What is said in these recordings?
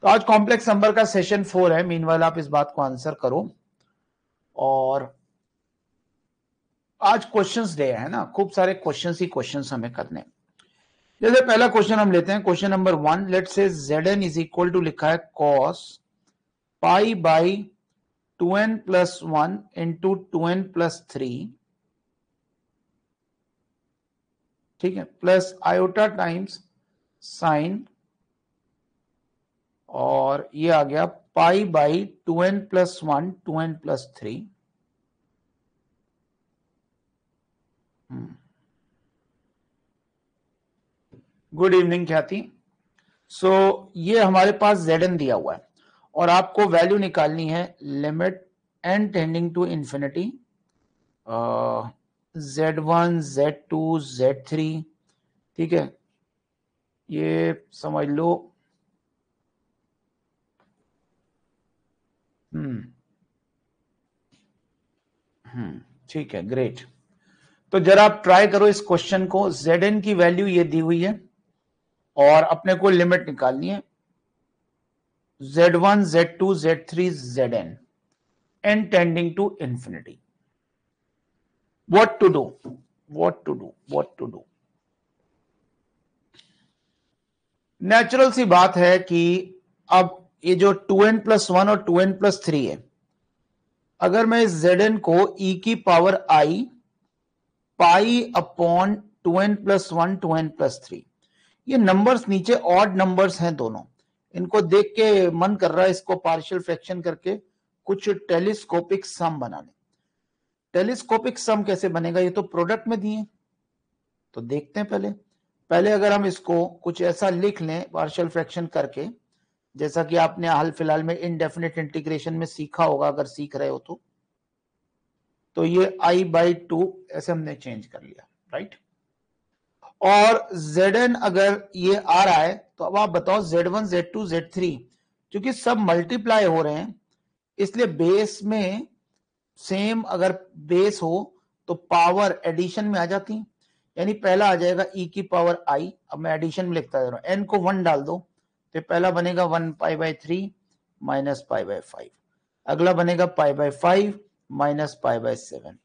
तो आज complex number का सेशन 4 है। मीनवाइल आप इस बात को आंसर करो। और आज क्वेश्चंस डे है ना, खूब सारे क्वेश्चंस ही क्वेश्चंस हमें करने। जैसे पहला क्वेश्चन हम लेते हैं, क्वेश्चन नंबर 1। लेट से Zn इज इक्वल टू लिखा है cos pi by 2n plus 1 into 2n plus 3, ठीक है, प्लस आयोटा टाइम्स साइन, और ये आ गया pi by 2n plus 1 2n plus 3। Good evening ख्याति। सो ये हमारे जन Zn दिया हुआ है और आपको वैल्यू निकालनी है limit n tending to infinity Z1 Z2 Z3, ठीक है, ये समझ लो। ठीक है, ग्रेट। तो जरा आप ट्राई करो इस क्वेश्चन को। Zn की वैल्यू ये दी हुई है और अपने को लिमिट निकालनी है Z1 Z2 Z3 Zn n tending to infinity. what to do what to do what to do natural सी बात है कि अब ये जो 2n प्लस 1 और 2n प्लस 3 है, अगर मैं इस Zn को e की power i pi upon 2n plus 1 2n plus 3, ये नंबर्स नीचे ऑड नंबर्स हैं दोनों, इनको देख के मन कर रहा है इसको पार्शियल फ्रैक्शन करके कुछ टेलीस्कोपिक सम बनाने। टेलीस्कोपिक सम कैसे बनेगा, ये तो प्रोडक्ट में दिए, तो देखते हैं। पहले अगर हम इसको कुछ ऐसा लिख लें पार्शियल फ्रैक्शन करके, जैसा कि आपने हाल फिलहाल में इनडेफिनेट इंटीग्रेशन में सीखा होगा, अगर सीख रहे हो तो ये i/2 ऐसे हमने चेंज कर लिया, राइट। और Zn अगर ये आ रहा है तो अब आप बताओ Z1 Z2 Z3, क्योंकि सब मल्टीप्लाई हो रहे हैं इसलिए बेस में सेम अगर बेस हो तो पावर एडिशन में आ जाती है। यानी पहला आ जाएगा e की पावर i, अब मैं एडिशन में लिखता जा रहा हूं, n को 1 डाल दो तो पहला बनेगा 1 pi by 3 minus pi by 5, अगला बनेगा pi by 5 minus pi by 7,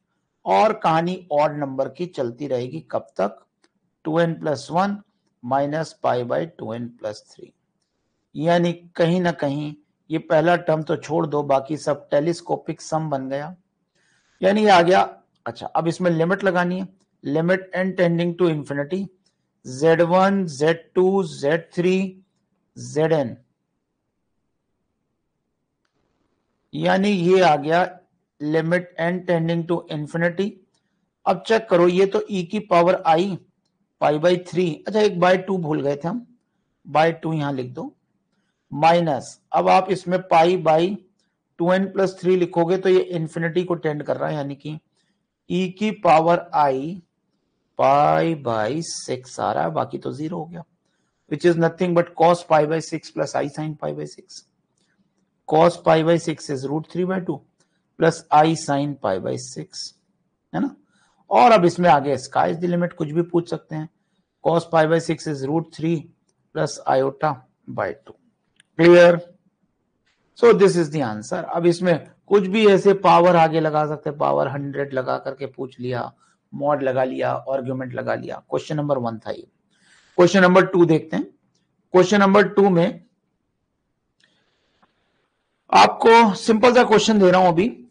और कहानी ऑड नंबर की चलती रहेगी कब तक, 2n plus 1 minus pi by 2n plus 3। यानी कहीं ना कहीं ये पहला टर्म तो छोड़ दो, बाकी सब टेलीस्कोपिक सम बन गया। यानी ये आ गया। अच्छा, अब इसमें लिमिट लगानी है, limit n tending to infinity Z1 Z2 Z3 Zn, यानी ये आ गया limit n tending to infinity. अब चेक करो, ये तो e की पावर i पाई बाई 3, अच्छा एक बाई 2 भूल गए थे हम, बाई 2 यहां लिख दो, माइनस अब आप इसमें पाई बाई 2n प्लस 3 लिखोगे तो ये इंफिनिटी को टेंड कर रहा है, यानी कि e की पावर i पाई बाई 6 आ रहा है, बाकी तो 0 हो गया, which is nothing but cos pi by 6 plus i sine pi by 6। cos pi by 6 is √3/2 plus i sine pi by 6, है ना। और अब इसमें आगे स्काई इज द लिमिट, कुछ भी पूछ सकते हैं। cos pi by 6 is √3 plus iota by 2। Clear? So this is the answer. अब इसमें कुछ भी ऐसे पावर आगे लगा सकते हैं, पावर 100 लगा करके पूछ लिया, मॉड लगा लिया, आर्गुमेंट लगा लिया। क्वेश्चन नंबर 1 था ये। क्वेश्चन नंबर 2 देखते हैं। क्वेश्चन नंबर 2 में आपको सिंपल सा क्वेश्चन दे रहा हूं अभी,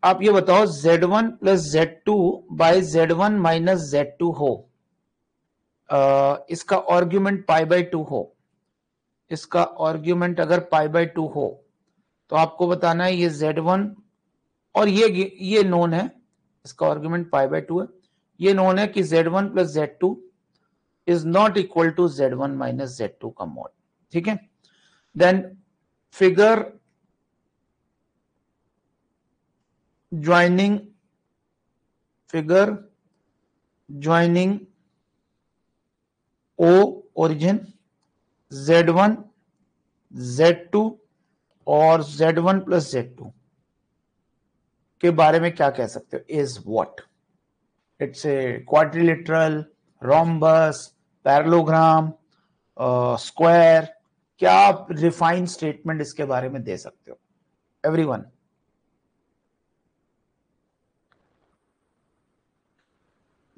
आप ये बताओ Z1 plus Z2 by Z1 minus Z2 हो, इसका आर्ग्यूमेंट पाई बाई 2 हो, इसका आर्ग्यूमेंट अगर पाई बाई 2 हो तो आपको बताना है ये Z1 और ये नोन है, इसका आर्ग्यूमेंट पाई बाई 2 है, ये नोन है कि Z1 plus Z2 is not equal to Z1 minus Z2 का मॉड, ठीक है। Then figure joining O origin Z1 Z2 और Z1 प्लस Z2 के बारे में क्या कह सकते हो, is what? It's a quadrilateral, rhombus, parallelogram, square, क्या आप रिफाइंड स्टेटमेंट इसके बारे में दे सकते हो एवरीवन?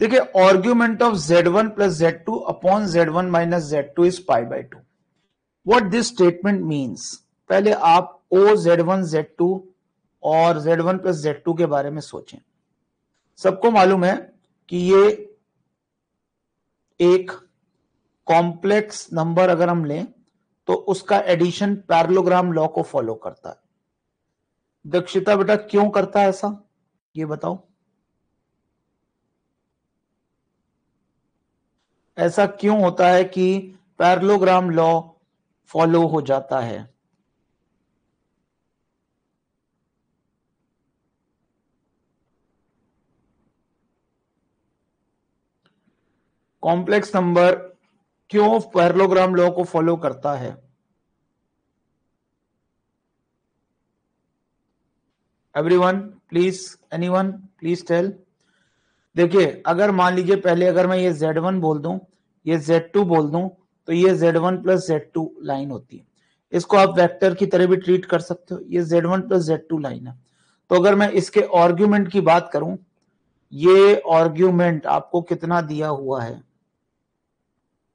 देखिए, argument of z1 plus z2 upon z1 minus z2 is pi by 2. What this statement means, पहले आप o z1 z2 और z1 प्लस z2 के बारे में सोचें. सबको मालूम है कि ये एक कॉम्प्लेक्स नंबर अगर हम लें तो उसका एडिशन पैरेललोग्राम लॉ को फॉलो करता है. दक्षिता बेटा क्यों करता है ऐसा, ये बताओ. ऐसा क्यों होता है कि पैरेललोग्राम लॉ फॉलो हो जाता है? कॉम्प्लेक्स नंबर क्यों पैरेललोग्राम लॉ को फॉलो करता है? Everyone please, anyone please tell. देखिए, अगर मान लीजिए पहले अगर मैं ये Z1 बोल दूं, ये Z2 बोल दूं, तो ये Z1 प्लस Z2 लाइन होती है. इसको आप वेक्टर की तरह भी ट्रीट कर सकते हो. ये Z1 प्लस Z2 लाइन है. तो अगर मैं इसके आर्ग्यूमेंट की बात करूं, ये आर्ग्यूमेंट आपको कितना दिया हुआ है?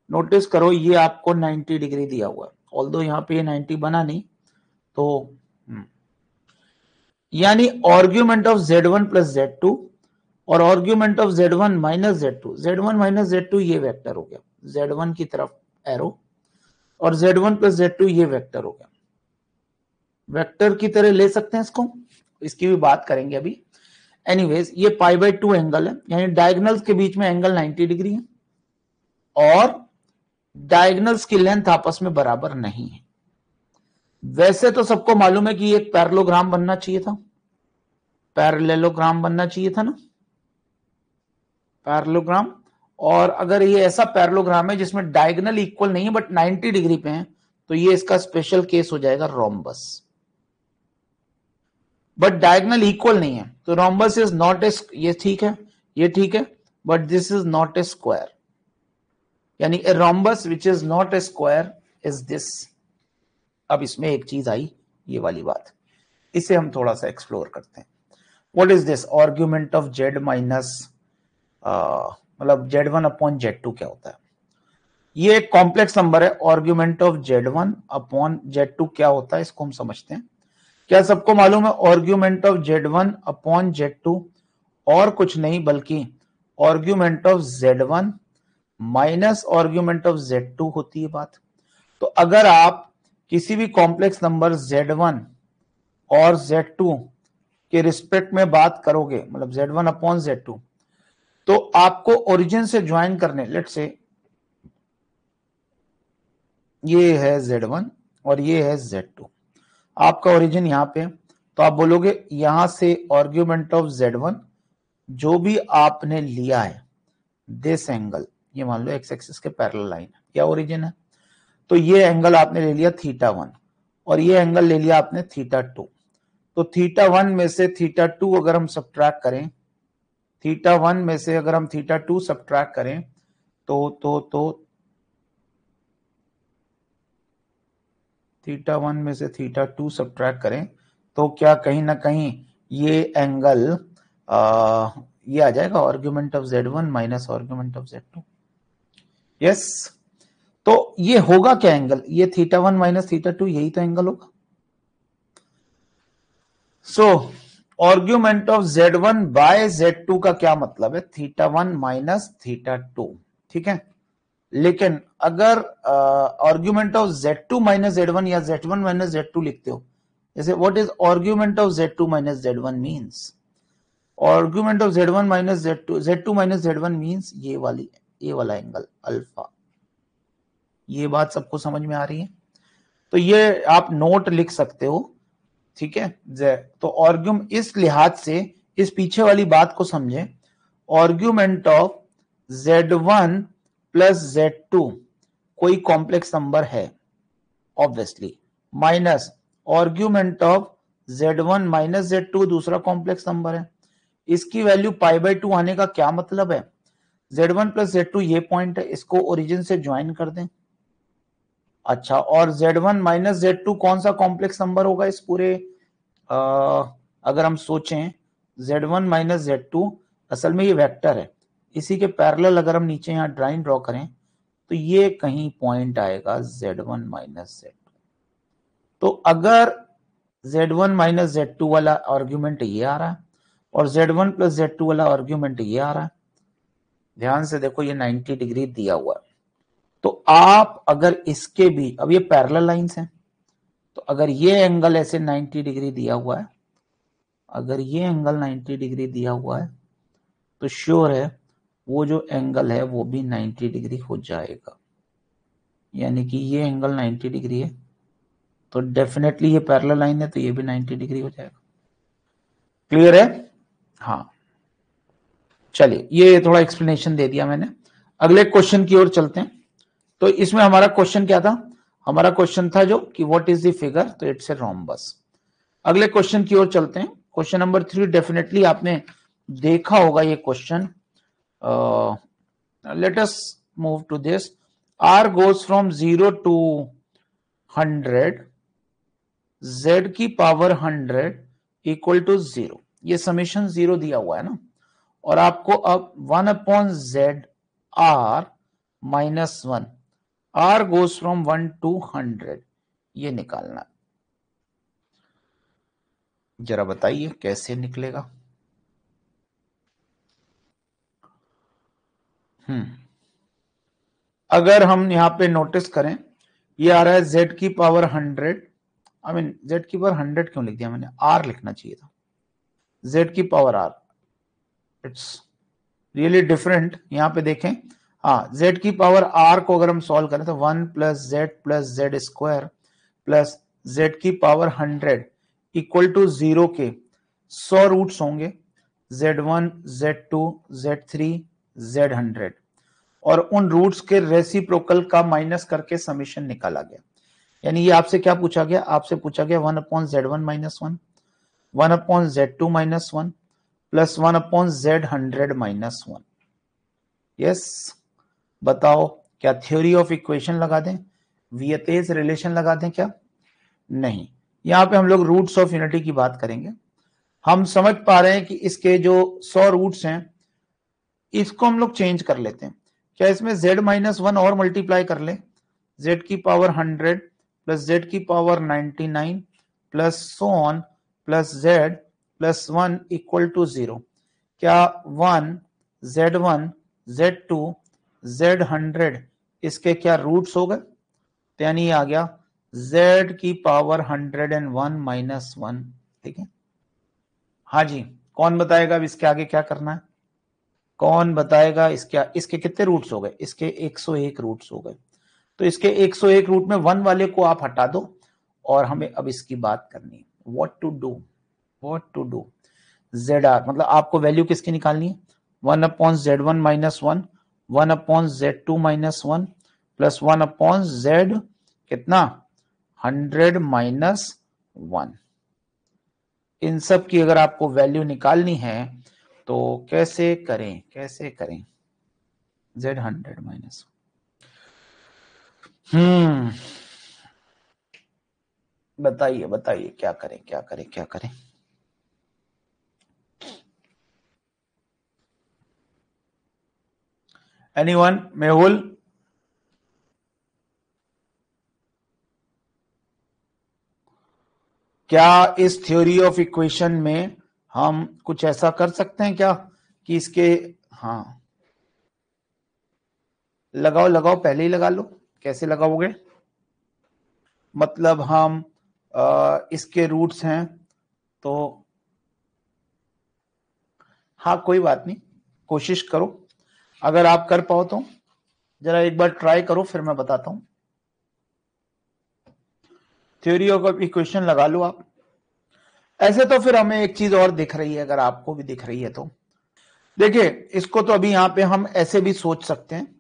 नोटिस करो, ये आपको 90 डिग्री दिया हुआ है. ऑल्दो यहाँ पे ये 90 बना नहीं, तो यानी argument of Z1 plus Z2 और argument of Z1 minus Z2. Z1 minus Z2 ये वेक्टर हो गया, Z1 की तरफ एरो, और Z1 प्लस Z2 ये वेक्टर हो गया. वेक्टर की तरह ले सकते हैं इसको, इसकी भी बात करेंगे अभी. एनीवेज, ये पाई बाय 2 एंगल है, यानी डायगोनल्स के बीच में एंगल 90 डिग्री है और डायगोनल्स की लेंथ आपस में बराबर नहीं है. वैसे तो सबको मालूम है कि एक पैरेललोग्राम बनना चाहिए था, पैरेललोग्राम बनना चाहिए था ना, पैरेललोग्राम. और अगर ये ऐसा पैरेललोग्राम है जिसमें डायगोनल इक्वल नहीं है बट 90 डिग्री पे है, तो ये इसका स्पेशल केस हो जाएगा रोम्बस. बट डायगोनल इक्वल नहीं है तो रोम्बस इज नॉट ए, ये ठीक है, ये ठीक है, but this is not a square. यानी a rhombus which is not a square is this. अब इसमें एक चीज आई, ये वाली बात, इसे हम थोड़ा सा एक्सप्लोर करते हैं. What is this argument of z minus, मतलब Z1 अपॉन Z2 क्या होता है? ये एक कॉम्प्लेक्स नंबर है. Argument of Z1 upon Z2 क्या होता है, इसको हम समझते हैं. क्या सबको मालूम है argument of Z1 upon Z2 और कुछ नहीं बल्कि argument of Z1 minus argument of Z2 होती है बात. तो अगर आप किसी भी कॉम्प्लेक्स नंबर Z1 और Z2 के रिस्पेक्ट में बात करोगे, मतलब Z1 अपॉन Z2, तो आपको ओरिजिन से ज्वाइन करने, लेट्स से ये है Z1 और ये है Z2, आपका ओरिजिन यहां पे, तो आप बोलोगे यहां से आर्ग्यूमेंट ऑफ Z1 जो भी आपने लिया है, दिस एंगल, ये मान लो एक्स एक्सिस के पैरेलल लाइन क्या ओरिजिन है, तो ये एंगल आपने ले लिया θ1 और ये एंगल ले लिया आपने θ2. तो θ1 में से θ2 अगर हम सब्ट्रैक्ट करें, θ1 में से अगर हम θ2 सब्ट्रैक्ट करें तो θ1 में से θ2 सब्ट्रैक्ट करें तो क्या कहीं ना कहीं ये एंगल ये आ जाएगा argument of Z1 minus argument of Z2. Yes, तो ये होगा क्या एंगल, ये θ1 माइनस θ2, यही तो एंगल होगा. सो argument of Z1 bye Z2 का क्या मतलब है, θ1 माइनस θ2. ठीक है, लेकिन अगर argument of Z2 minus Z1 या Z1 माइनस Z2 लिखते हो, जैसे what is argument of Z2 minus Z1 means, argument of Z1 minus Z2 minus Z1 means ये वाला एंगल अल्फा. ये बात सबको समझ में आ रही है? तो ये आप नोट लिख सकते हो. ठीक है, तो आर्ग्यूमेंट इस लिहाज से इस पीछे वाली बात को समझे. Argument of Z1 plus Z2 कोई कॉम्प्लेक्स नंबर है obviously, minus argument of Z1 minus Z2 दूसरा कॉम्प्लेक्स नंबर है. इसकी वैल्यू पाई बाय 2 आने का क्या मतलब है, Z1 प्लस Z2 ये पॉइंट है, इसको ओरिजिन से ज्वाइन कर दें. अच्छा, और Z1 माइनस Z2 कौन सा कॉम्प्लेक्स नंबर होगा इस पूरे, अगर हम सोचें Z1 माइनस Z2 असल में ये वेक्टर है, इसी के पैरेलल अगर हम नीचे यहाँ ड्राइंग ड्रॉ करें तो ये कहीं पॉइंट आएगा Z1 माइनस Z2। तो अगर Z1 माइनस Z2 वाला आर्ग्यूमेंट ये आ रहा है और Z1 प्लस Z2 वाला आर्ग्यूमेंट ये आ रहा है, ध्यान से देखो ये 90 डिग्री दिया हुआ है, तो आप अगर इसके भी, अब ये पैरेलल लाइंस हैं, तो अगर ये एंगल ऐसे 90 डिग्री दिया हुआ है, अगर ये एंगल 90 डिग्री दिया हुआ है तो श्योर है वो जो एंगल है वो भी 90 डिग्री हो जाएगा, यानी कि ये एंगल 90 डिग्री है तो डेफिनेटली ये पैरेलल लाइन है तो ये भी 90 डिग्री हो जाएगा। क्लियर है? हाँ, चलिए ये थोड़ा एक्सप्लेनेशन दे दिया मैंने। अगले क्वेश्चन की ओर चलते हैं। तो इसमें हमारा क्वेश्चन क्या था, हमारा क्वेश्चन था जो कि व्हाट इज द फिगर, तो इट्स ए रोम्बस। अगले क्वेश्चन की ओर चलते हैं। क्वेश्चन नंबर 3 डेफिनेटली आपने देखा होगा ये question. Let us move to this. R goes from 0 to 100, Z की पावर 100 इक्वल टू 0, ये समेशन 0 दिया हुआ है ना, और आपको अब 1 upon Z R minus 1, R goes from 1 to 100, ये निकालना। जरा बताइए कैसे निकलेगा। अगर हम यहां पे नोटिस करें, ये आ रहा है Z की पावर 100, आई मीन Z की पावर 100 क्यों लिख दिया मैंने, R लिखना चाहिए था, Z की power R, it's really different. यहां पे देखें, हाँ, Z की पावर R को अगर हम सॉल्व करें तो 1 plus Z square plus Z की पावर 100 इक्वल टू 0 के 100 रूट्स होंगे, Z1, Z2, Z3, Z100, और उन रूट्स के रेसिप्रोकल का माइनस करके समीशन निकाला गया। यानी ये आपसे क्या पूछा गया, आपसे पूछा गया 1 upon Z1 minus 1, 1 upon Z2 minus 1 plus 1 upon Z100 minus 1। Yes, बताओ क्या थ्योरी ऑफ इक्वेशन लगा दें, वियतेज रिलेशन लगा दें क्या? नहीं, यहां पे हम लोग रूट्स ऑफ यूनिटी की बात करेंगे। हम समझ पा रहे हैं कि इसके जो 100 रूट्स हैं इसको हम लोग चेंज कर लेते हैं। क्या इसमें Z माइनस 1 और मल्टीप्लाई कर ले, Z की पावर 100 प्लस Z की power 99 plus so on plus Z plus 1 equal to 0। क्या 1, Z1, Z2, Z100 इसके क्या रूट्स हो गए, तो यानी ये आ गया Z की पावर 101 माइनस 1। ठीक है, हाँ जी, कौन बताएगा अब इसके आगे क्या करना है, कौन बताएगा? इसके कितने रूट्स हो गए, इसके 101 रूट्स हो गए, तो इसके 101 रूट में 1 वाले को आप हटा दो और हमें अब इसकी बात करनी है, व्हाट टू डू। ZR मतलब आपको वैल्यू किसकी निकालनी है, 1 upon Z1 minus 1, 1 upon Z2 minus 1 plus 1 upon Z कितना 100 माइनस 1। इन सब की अगर आपको वैल्यू निकालनी है तो कैसे करें Z100 माइनस, बताइए क्या करें। एनीवन? मेहुल? क्या इस थ्योरी ऑफ इक्वेशन में हम कुछ ऐसा कर सकते हैं क्या कि इसके, हाँ लगाओ पहले ही लगा लो। कैसे लगाओगे, मतलब हम इसके रूट्स हैं तो, हाँ कोई बात नहीं, कोशिश करो, अगर आप कर पाओ तो जरा एक बार ट्राई करो, फिर मैं बताता हूं। थ्योरी ऑफ इक्वेशन लगा लो आप। ऐसे तो फिर हमें एक चीज और दिख रही है, अगर आपको भी दिख रही है तो देखिए, इसको तो अभी यहां पे हम ऐसे भी सोच सकते हैं,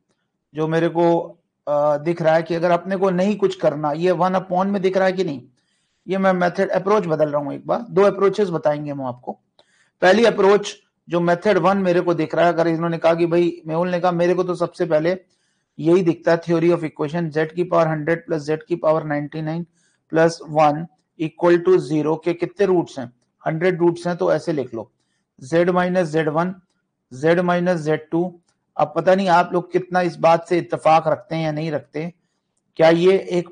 जो मेरे को दिख रहा है कि अगर अपने को नहीं कुछ करना, ये 1 अपॉन में दिख रहा है कि नहीं, ये मैं मेथड अप्रोच बदल रहा हूं एक बार, 2 अप्रोचेस बताएंगे हम आपको। पहली अप्रोच जो मेथड 1 मेरे को दिख रहा है, अगर इन्होंने कहा कि भाई, मेहुल ने कहा मेरे को तो सबसे पहले यही दिखता है थ्योरी ऑफ इक्वेशन, z की पावर 100 प्लस z की पावर 99 प्लस 1 इक्वल टू 0 के कितने रूट्स हैं? 100 रूट्स हैं, तो ऐसे लिख लो z minus z1 z minus z2। अब पता नहीं आप लोग कितना इस बात से इत्तेफाक रखते हैं या नहीं रखते, क्या ये एक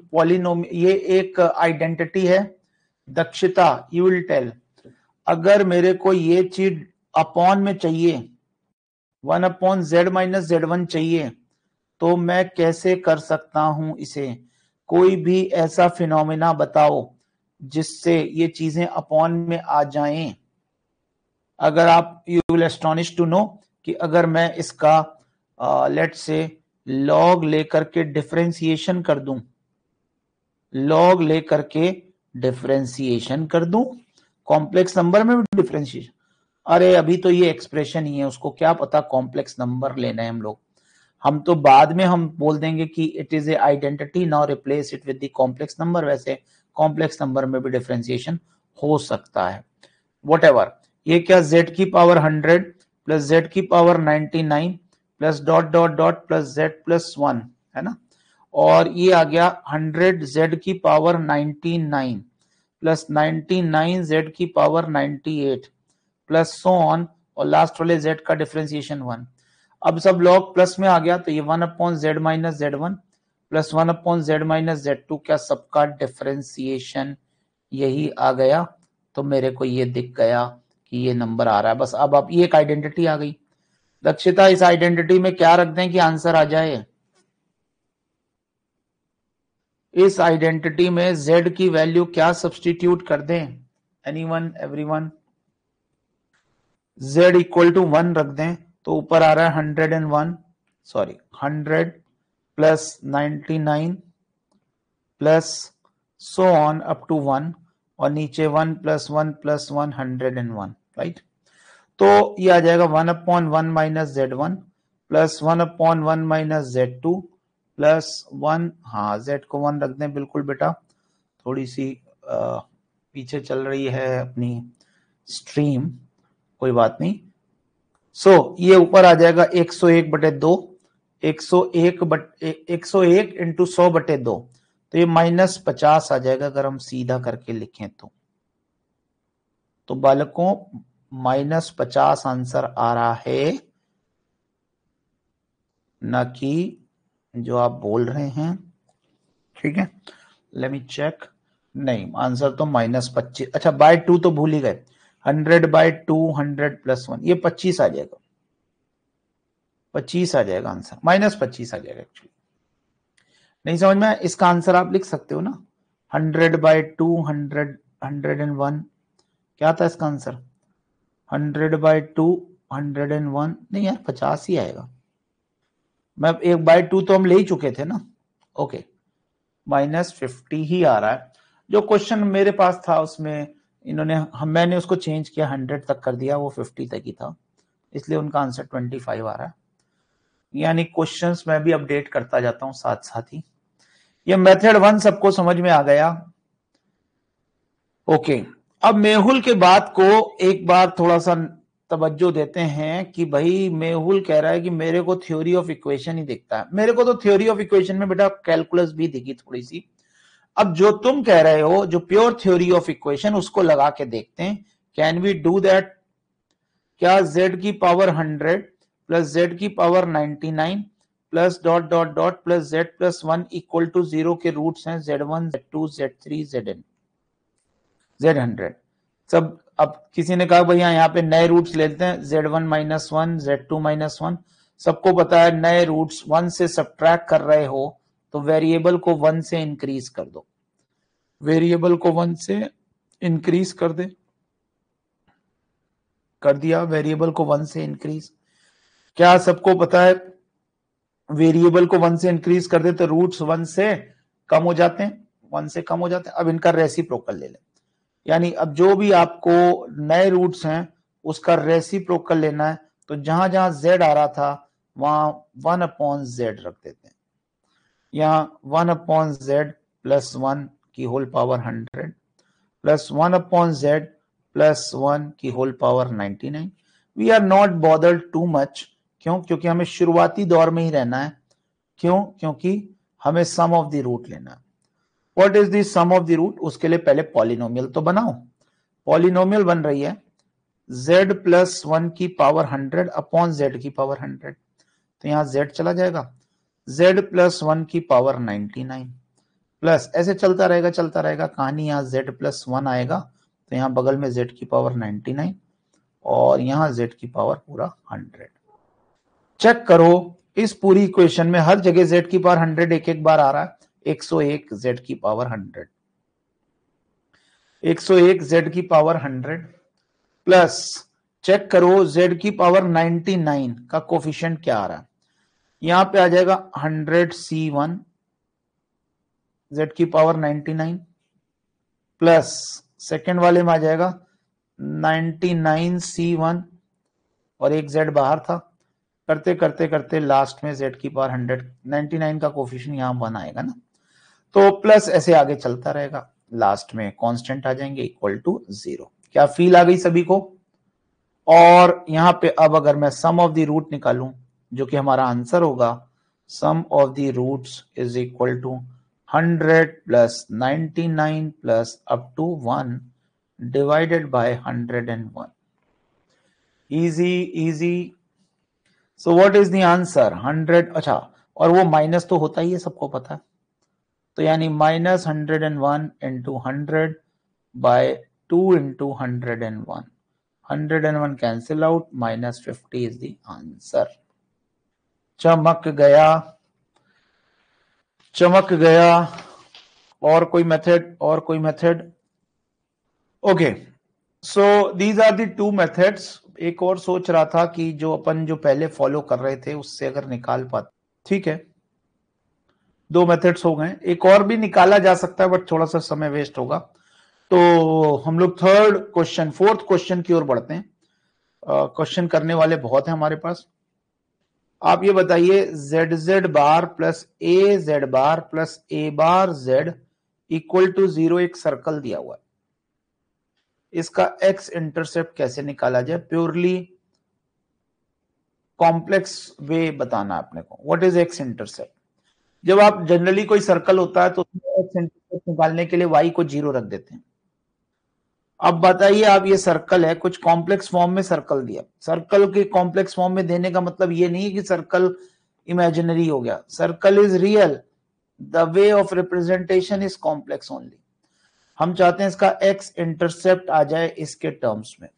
ये एक आइडेंटिटी है? Dakshita, you will tell. अगर मेरे को ये चीज अपॉन में चाहिए, 1 अपॉन z माइनस z1 चाहिए, तो मैं कैसे कर सकता हूं इसे? कोई भी ऐसा फिनोमिना बताओ जिससे ये चीजें अपॉन में आ जाएं। अगर आप, you will astonish to know कि अगर मैं इसका लेट्स से लॉग लेकर के डिफरेंशिएशन कर दूं, लॉग लेकर के डिफरेंशिएशन कर दूं, कॉम्प्लेक्स नंबर में भी डिफरेंशिएशन। अरे अभी तो ये एक्सप्रेशन ही है, उसको क्या पता कॉम्प्लेक्स नंबर लेना है हम लोग। हम तो बाद में हम बोल देंगे कि it is a identity, now replace it with the complex number. वैसे कॉम्प्लेक्स नंबर में भी डिफरेंशिएशन हो सकता है, व्हाटएवर। ये क्या, z की पावर 100 प्लस z की power 99 plus dot dot dot plus z plus 1 है ना, और ये आ गया 100 z की पावर 99 प्लस 99 z की पावर 98 प्लस सो ऑन, और लास्ट वाले z का डिफरेंशिएशन 1। अब सब लॉग प्लस में आ गया, तो ये 1 upon z minus z1 plus 1 upon z minus z2, क्या सबका डिफरेंशिएशन यही आ गया? तो मेरे को ये दिख गया कि ये नंबर आ रहा है। बस अब ये एक आइडेंटिटी आ गई। दक्षिता, इस आइडेंटिटी में क्या रख दें कि आंसर आ जाए? इस आइडेंटिटी में z की वैल्यू क्या सब्सटीट्यूट कर दें? Anyone, everyone? z equal to 1 रख दें, तो ऊपर आ रहा है 101, sorry 100 plus 99 plus so on up to 1, और नीचे 1 प्लस 1 प्लस 1 101, राइट। तो ये आ जाएगा 1 upon 1 minus z1 plus 1 upon 1 minus z2 plus 1, हाँ z को 1 रख दें, बिल्कुल बेटा, थोड़ी सी पीछे चल रही है अपनी स्ट्रीम, कोई बात नहीं। सो ये ऊपर आ जाएगा 101 बटे 2, 101 इंटू 100 बटे 2, तो ये माइनस 50 आ जाएगा अगर हम सीधा करके लिखें तो बालकों माइनस 50 आंसर आ रहा है, ना कि जो आप बोल रहे हैं, ठीक है। लेट मी चेक, नहीं आंसर तो माइनस 25, अच्छा बाय 2 तो भूल ही गए, 100 बाय 2 100 प्लस 1, ये 25 आ जाएगा, 25 आ जाएगा आंसर, माइनस 25 आ जाएगा एक्चुअली। नहीं समझ में, इसका आंसर आप लिख सकते हो ना, 100 बाय 2 100 101, क्या था इसका आंसर? 100 बाय 2 101, नहीं यार 50 ही आएगा। मैं एक बाय 2 तो हम ले ही चुके थे ना, ओके, माइनस 50 ही आ रहा है। जो क्वेश्चन मेरे पास था उसमें मैंने उसको चेंज किया, 100 तक कर दिया, वो 50 तक ही था, इसलिए उनका आंसर 25 आ रहा है। यानी क्वेश्चंस मैं भी अपडेट करता जाता हूं साथ साथ ही। ये मेथड 1 सबको समझ में आ गया? ओके, अब मेहुल के बात को एक बार थोड़ा सा तवज्जो देते हैं कि भाई मेहुल कह रहा है कि मेरे को थ्योरी ऑफ इक्वेशन ही दिखता है। मेरे को तो थ्योरी ऑफ इक्वेशन में बेटा कैलकुलस भी दिखी थोड़ी सी। अब जो तुम कह रहे हो, जो प्योर थ्योरी ऑफ इक्वेशन, उसको लगा के देखते हैं, कैन वी डू दैट? क्या z की पावर 100 प्लस z की power 99 plus dot dot dot plus z plus 1 equal to 0 के रूट्स हैं z1 z2 z3 zn z100 सब। अब किसी ने कहा भैया यहाँ पे नए रूट्स लेते हैं, z1 माइनस 1 z2 माइनस 1, सबको पता है नए रूट्स 1 से सब्ट्रैक्ट कर रहे हो तो वेरिएबल को 1 से इंक्रीज कर दो, वेरिएबल को 1 से इंक्रीज कर दे, कर दिया वेरिएबल को 1 से इंक्रीज। क्या सबको पता है वेरिएबल को 1 से इंक्रीज कर दे तो रूट्स 1 से कम हो जाते हैं, 1 से कम हो जाते हैं। अब इनका रेसिप्रोकल ले लें, यानी अब जो भी आपको नए रूट्स हैं उसका रेसिप्रोकल लेना है, तो जहां जहां z आ रहा था वहां 1 अपॉन z रख देते हैं। यहां 1 अपॉन z प्लस 1 की whole power 100 plus 1 upon z plus 1 की whole power 99। We are not bothered too much, क्यों? क्योंकि हमें शुरुआती दौर में ही रहना है, क्यों? क्योंकि हमें सम ऑफ द रूट लेना है। What is the sum of the root? उसके लिए पहले पॉलिनोमियल तो बनाओ। पॉलिनोमियल बन रही है z प्लस 1 की पावर 100 अपॉन z की पावर 100, तो यहां z चला जाएगा, z प्लस 1 की पावर 99 प्लस, ऐसे चलता रहेगा, कहानी यहां z प्लस 1 आएगा तो यहां बगल में z की पावर 99 और यहां z की पावर पूरा 100। चेक करो इस पूरी इक्वेशन में हर जगह z की पावर 100 एक एक बार आ रहा है। 101 z की पावर 100, 101 z की पावर 100 प्लस, चेक करो z की पावर 99 का कोफिशिएंट क्या आ रहा है। यहां पे आ जाएगा 100c1 z की पावर 99 प्लस सेकेंड वाले में आ जाएगा 99c1 और एक z बाहर था, करते करते करते लास्ट में z की पावर 100, 99 का कोफिशिएंट यहां 1 आएगा ना, तो प्लस ऐसे आगे चलता रहेगा, लास्ट में कांस्टेंट आ जाएंगे इक्वल टू 0। क्या फील आ गई सभी को? और यहां पे अब अगर मैं सम ऑफ द रूट निकालूं जो कि हमारा आंसर होगा, sum of the roots is equal to 100 plus 99 plus up to 1 divided by 101। Easy. So what is the answer? 100। अच्छा, और वो माइनस तो होता ही है, सबको पता है, तो यानी minus 101 into 100 by 2 into 101, 101 cancel out, minus 50 is the answer. चमक गया। और कोई method? Okay, so these are the two methods. एक और सोच रहा था कि जो पहले फॉलो कर रहे थे उससे अगर निकाल पाते, ठीक है, 2 मेथड्स हो गए, एक और भी निकाला जा सकता है बट थोड़ा सा समय वेस्ट होगा, तो हम लोग फोर्थ क्वेश्चन की ओर बढ़ते हैं। क्वेश्चन करने वाले बहुत हैं हमारे पास। आप ये बताइए zz bar plus az bar plus a bar z equal to 0 एक सर्कल दिया हुआ है, इसका x इंटरसेप्ट कैसे निकाला जाए? प्योरली कॉम्प्लेक्स वे बताना आपने को। What is x intercept? जब आप जनरली कोई सर्कल होता है तो उसमें x इंटरसेप्ट निकालने के लिए y को 0 रख देते हैं। अब बताइए आप, ये सर्कल है, कुछ कॉम्प्लेक्स फॉर्म में सर्कल दिया, सर्कल के कॉम्प्लेक्स फॉर्म में देने का मतलब ये नहीं है कि सर्कल इमेजिनरी हो गया, circle is real, the way of representation is complex only. हम चाहते हैं इसका x इंटरसेप्ट आ जाए इसके टर्म्स में।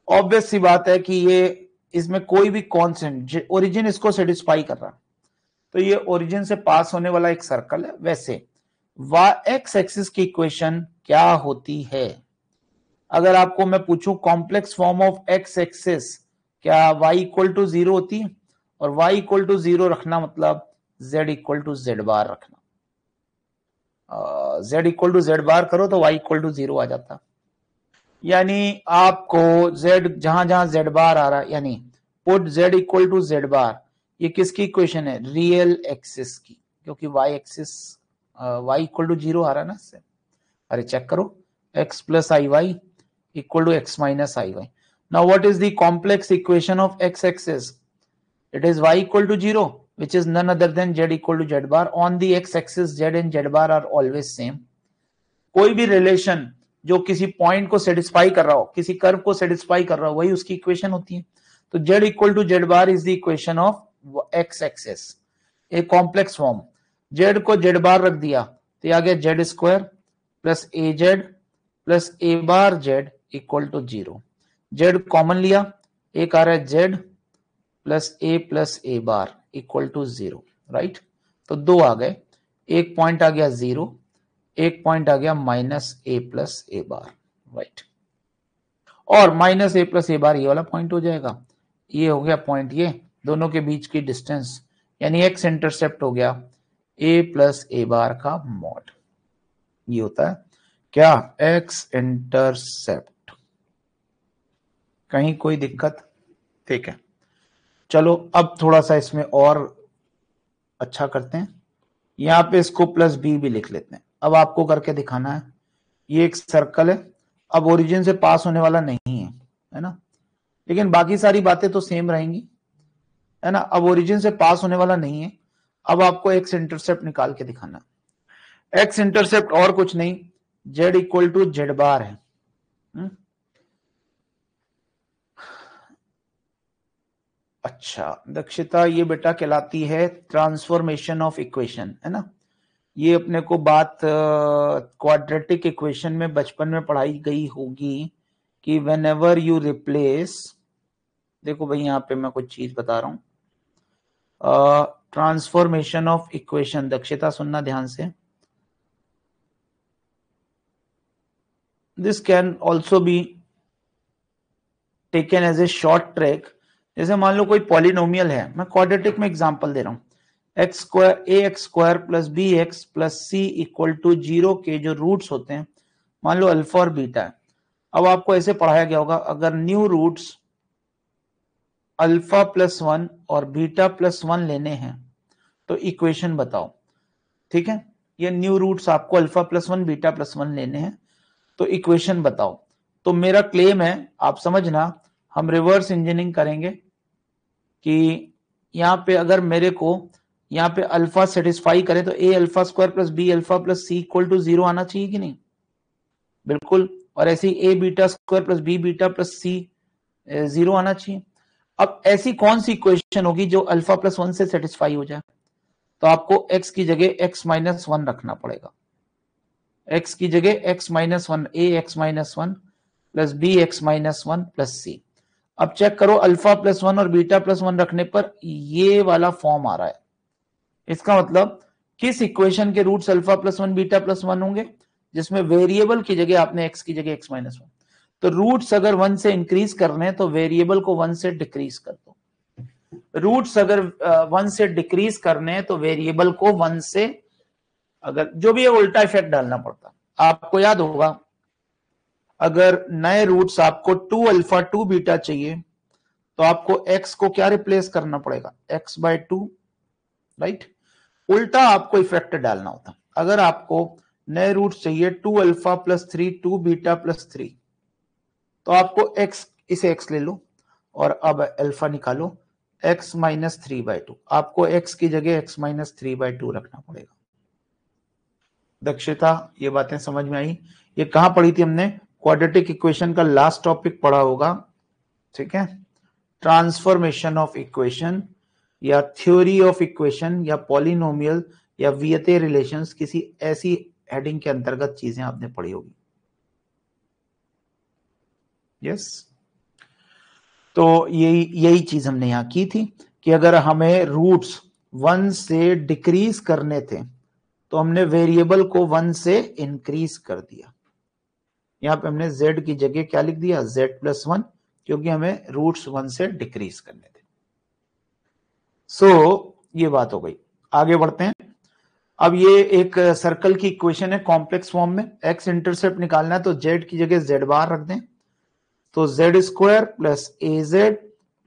ऑब्वियस सी बात है कि ये इसमें कोई भी कॉन्स्टेंट, ओरिजिन इसको सेटिस्फाई कर रहा, तो ये ओरिजिन से पास होने वाला एक सर्कल है। वैसे x एक्सिस की इक्वेशन क्या होती है? अगर आपको मैं पूछूं complex form of x axis, क्या y इक्वल टू 0 होती है? और y इक्वल टू 0 रखना मतलब z इक्वल टू z बार रखना। z इक्वल टू z बार करो तो y इक्वल टू 0 आ जाता, यानी आपको z जहां जहां z बार आ रहा है, यानी put z equal to z bar, ये किसकी इक्वेशन है? रियल एक्सिस की, क्योंकि y axis y equal to 0 आ रहा है ना इससे। अरे चेक करो, x plus i y equal to x minus i y. Now what is the complex equation of x axis? It is y equal to 0 which is none other than z equal to z bar. On the x axis z and z bar are always same. कोई भी relation जो किसी point को satisfy कर रहा हो, किसी curve को सेटिस्फाई कर रहा हो, वही उसकी इक्वेशन होती है। तो z equal to z bar is the equation of x axis, एक कॉम्प्लेक्स फॉर्म। z को z बार रख दिया तो ये आ गया z square plus a z plus a bar z equal to 0। z common लिया, एक आ रहा है z plus a bar equal to 0, right. तो 2 आ गए, एक पॉइंट आ गया 0, एक पॉइंट आ गया minus A plus a bar, right. और माइनस ए प्लस ए बार ये वाला पॉइंट हो जाएगा, ये हो गया पॉइंट, ये दोनों के बीच की डिस्टेंस, यानी एक्स इंटरसेप्ट हो गया ए प्लस ए बार का मॉड। ये होता है क्या? X intercept. कहीं कोई दिक्कत? ठीक है, चलो अब थोड़ा सा इसमें और अच्छा करते हैं, यहां पे इसको प्लस बी भी लिख लेते हैं। अब आपको करके दिखाना है, ये एक सर्कल है, अब ओरिजिन से पास होने वाला नहीं है ना, लेकिन बाकी सारी बातें तो सेम रहेंगी, है ना। अब ओरिजिन से पास होने वाला नहीं है, अब आपको एक्स इंटरसेप्ट निकाल के दिखाना। एक्स इंटरसेप्ट और कुछ नहीं, जेड इक्वल टू जेड बार है। अच्छा दक्षिता, ये बेटा कहलाती है ट्रांसफॉर्मेशन ऑफ इक्वेशन, है ना। ये अपने को बात क्वाड्रेटिक इक्वेशन में बचपन में पढ़ाई गई होगी कि वेन एवर यू रिप्लेस, देखो भाई यहां पे मैं कुछ चीज बता रहा हूं, ट्रांसफॉर्मेशन ऑफ इक्वेशन, दक्षिता सुनना ध्यान से। This can also be taken as a short track. जैसे मान लो कोई पॉलिनोमियल है, मैं क्वाड्रेटिक में एग्जांपल दे रहा हूं, x square a x square plus b x plus c equal to 0 के जो रूट्स होते हैं, मान लो अल्फा और बीटा है। अब आपको ऐसे पढ़ाया गया होगा, अगर न्यू रूट्स अल्फा प्लस 1 और बीटा प्लस 1 लेने हैं तो इक्वेशन बताओ। ठीक है, ये न्यू रूट्स आपको अल्फा प्लस 1 बीटा प्लस 1 लेने हैं तो इक्वेशन बताओ। तो मेरा क्लेम है, आप समझना, हम रिवर्स इंजीनियरिंग करेंगे कि यहां पे अगर मेरे को यहां पे अल्फा सेटिस्फाई करे तो a alpha square plus b alpha plus c equal to 0 आना चाहिए कि नहीं? बिल्कुल। और ऐसे ही a beta square plus b beta plus c 0 आना चाहिए। अब ऐसी कौन सी इक्वेशन होगी जो अल्फा प्लस 1 से सेटिस्फाई हो जाए? तो आपको x की जगह x माइनस 1 रखना पड़ेगा। x की जगह x minus 1, a x minus 1 plus b x minus 1 plus c. अब चेक करो, अल्फा प्लस 1 और बीटा प्लस 1 रखने पर ये वाला फॉर्म आ रहा है। इसका मतलब किस इक्वेशन के roots alpha plus 1 beta plus 1 होंगे? जिसमें वेरिएबल की जगह आपने x की जगह x माइनस 1। तो रूट्स अगर 1 से इंक्रीज करने हैं तो वेरिएबल को 1 से डिक्रीज कर दो। रूट्स अगर 1 से डिक्रीज करने हैं तो वेरिएबल को 1 से, अगर जो भी है उल्टा इफेक्ट डालना पड़ता। आपको याद होगा, अगर नए रूट्स आपको 2 अल्फा 2 बीटा चाहिए तो आपको x को क्या रिप्लेस करना पड़ेगा? x by 2, right. उल्टा आपको इफेक्ट डालना होता। अगर आपको नए रूट्स चाहिए 2 अल्फा प्लस 3 2 बीटा प्लस 3, तो आपको x, इसे x ले लो और अब अल्फा निकालो, x माइनस 3 बाय 2। आपको x की जगह x माइनस 3 बाय 2 रखना पड़ेगा। दक्षिता, ये बातें समझ में आई? ये कहां पढ़ी थी हमने? क्वाड्रेटिक इक्वेशन का लास्ट टॉपिक पढ़ा होगा। ठीक है, ट्रांसफॉर्मेशन ऑफ इक्वेशन या थ्योरी ऑफ इक्वेशन या पॉलिनोमियल या वियते रिलेशंस, किसी ऐसी हेडिंग के अंतर्गत चीजें आपने पढ़ी होगी। यस, तो यही चीज हमने यहां की थी कि अगर हमें रूट्स 1 से डिक्रीज करने थे तो हमने वेरिएबल को 1 से इंक्रीज कर दिया। यहां पे हमने z की जगह क्या लिख दिया? z प्लस 1, क्योंकि हमें रूट्स 1 से डिक्रीज करने थे। सो ये बात हो गई। आगे बढ़ते हैं। अब ये एक सर्कल की इक्वेशन है कॉम्प्लेक्स फॉर्म में। x इंटरसेप्ट निकालना है तो z की जगह z बार रख दें, तो z square plus a z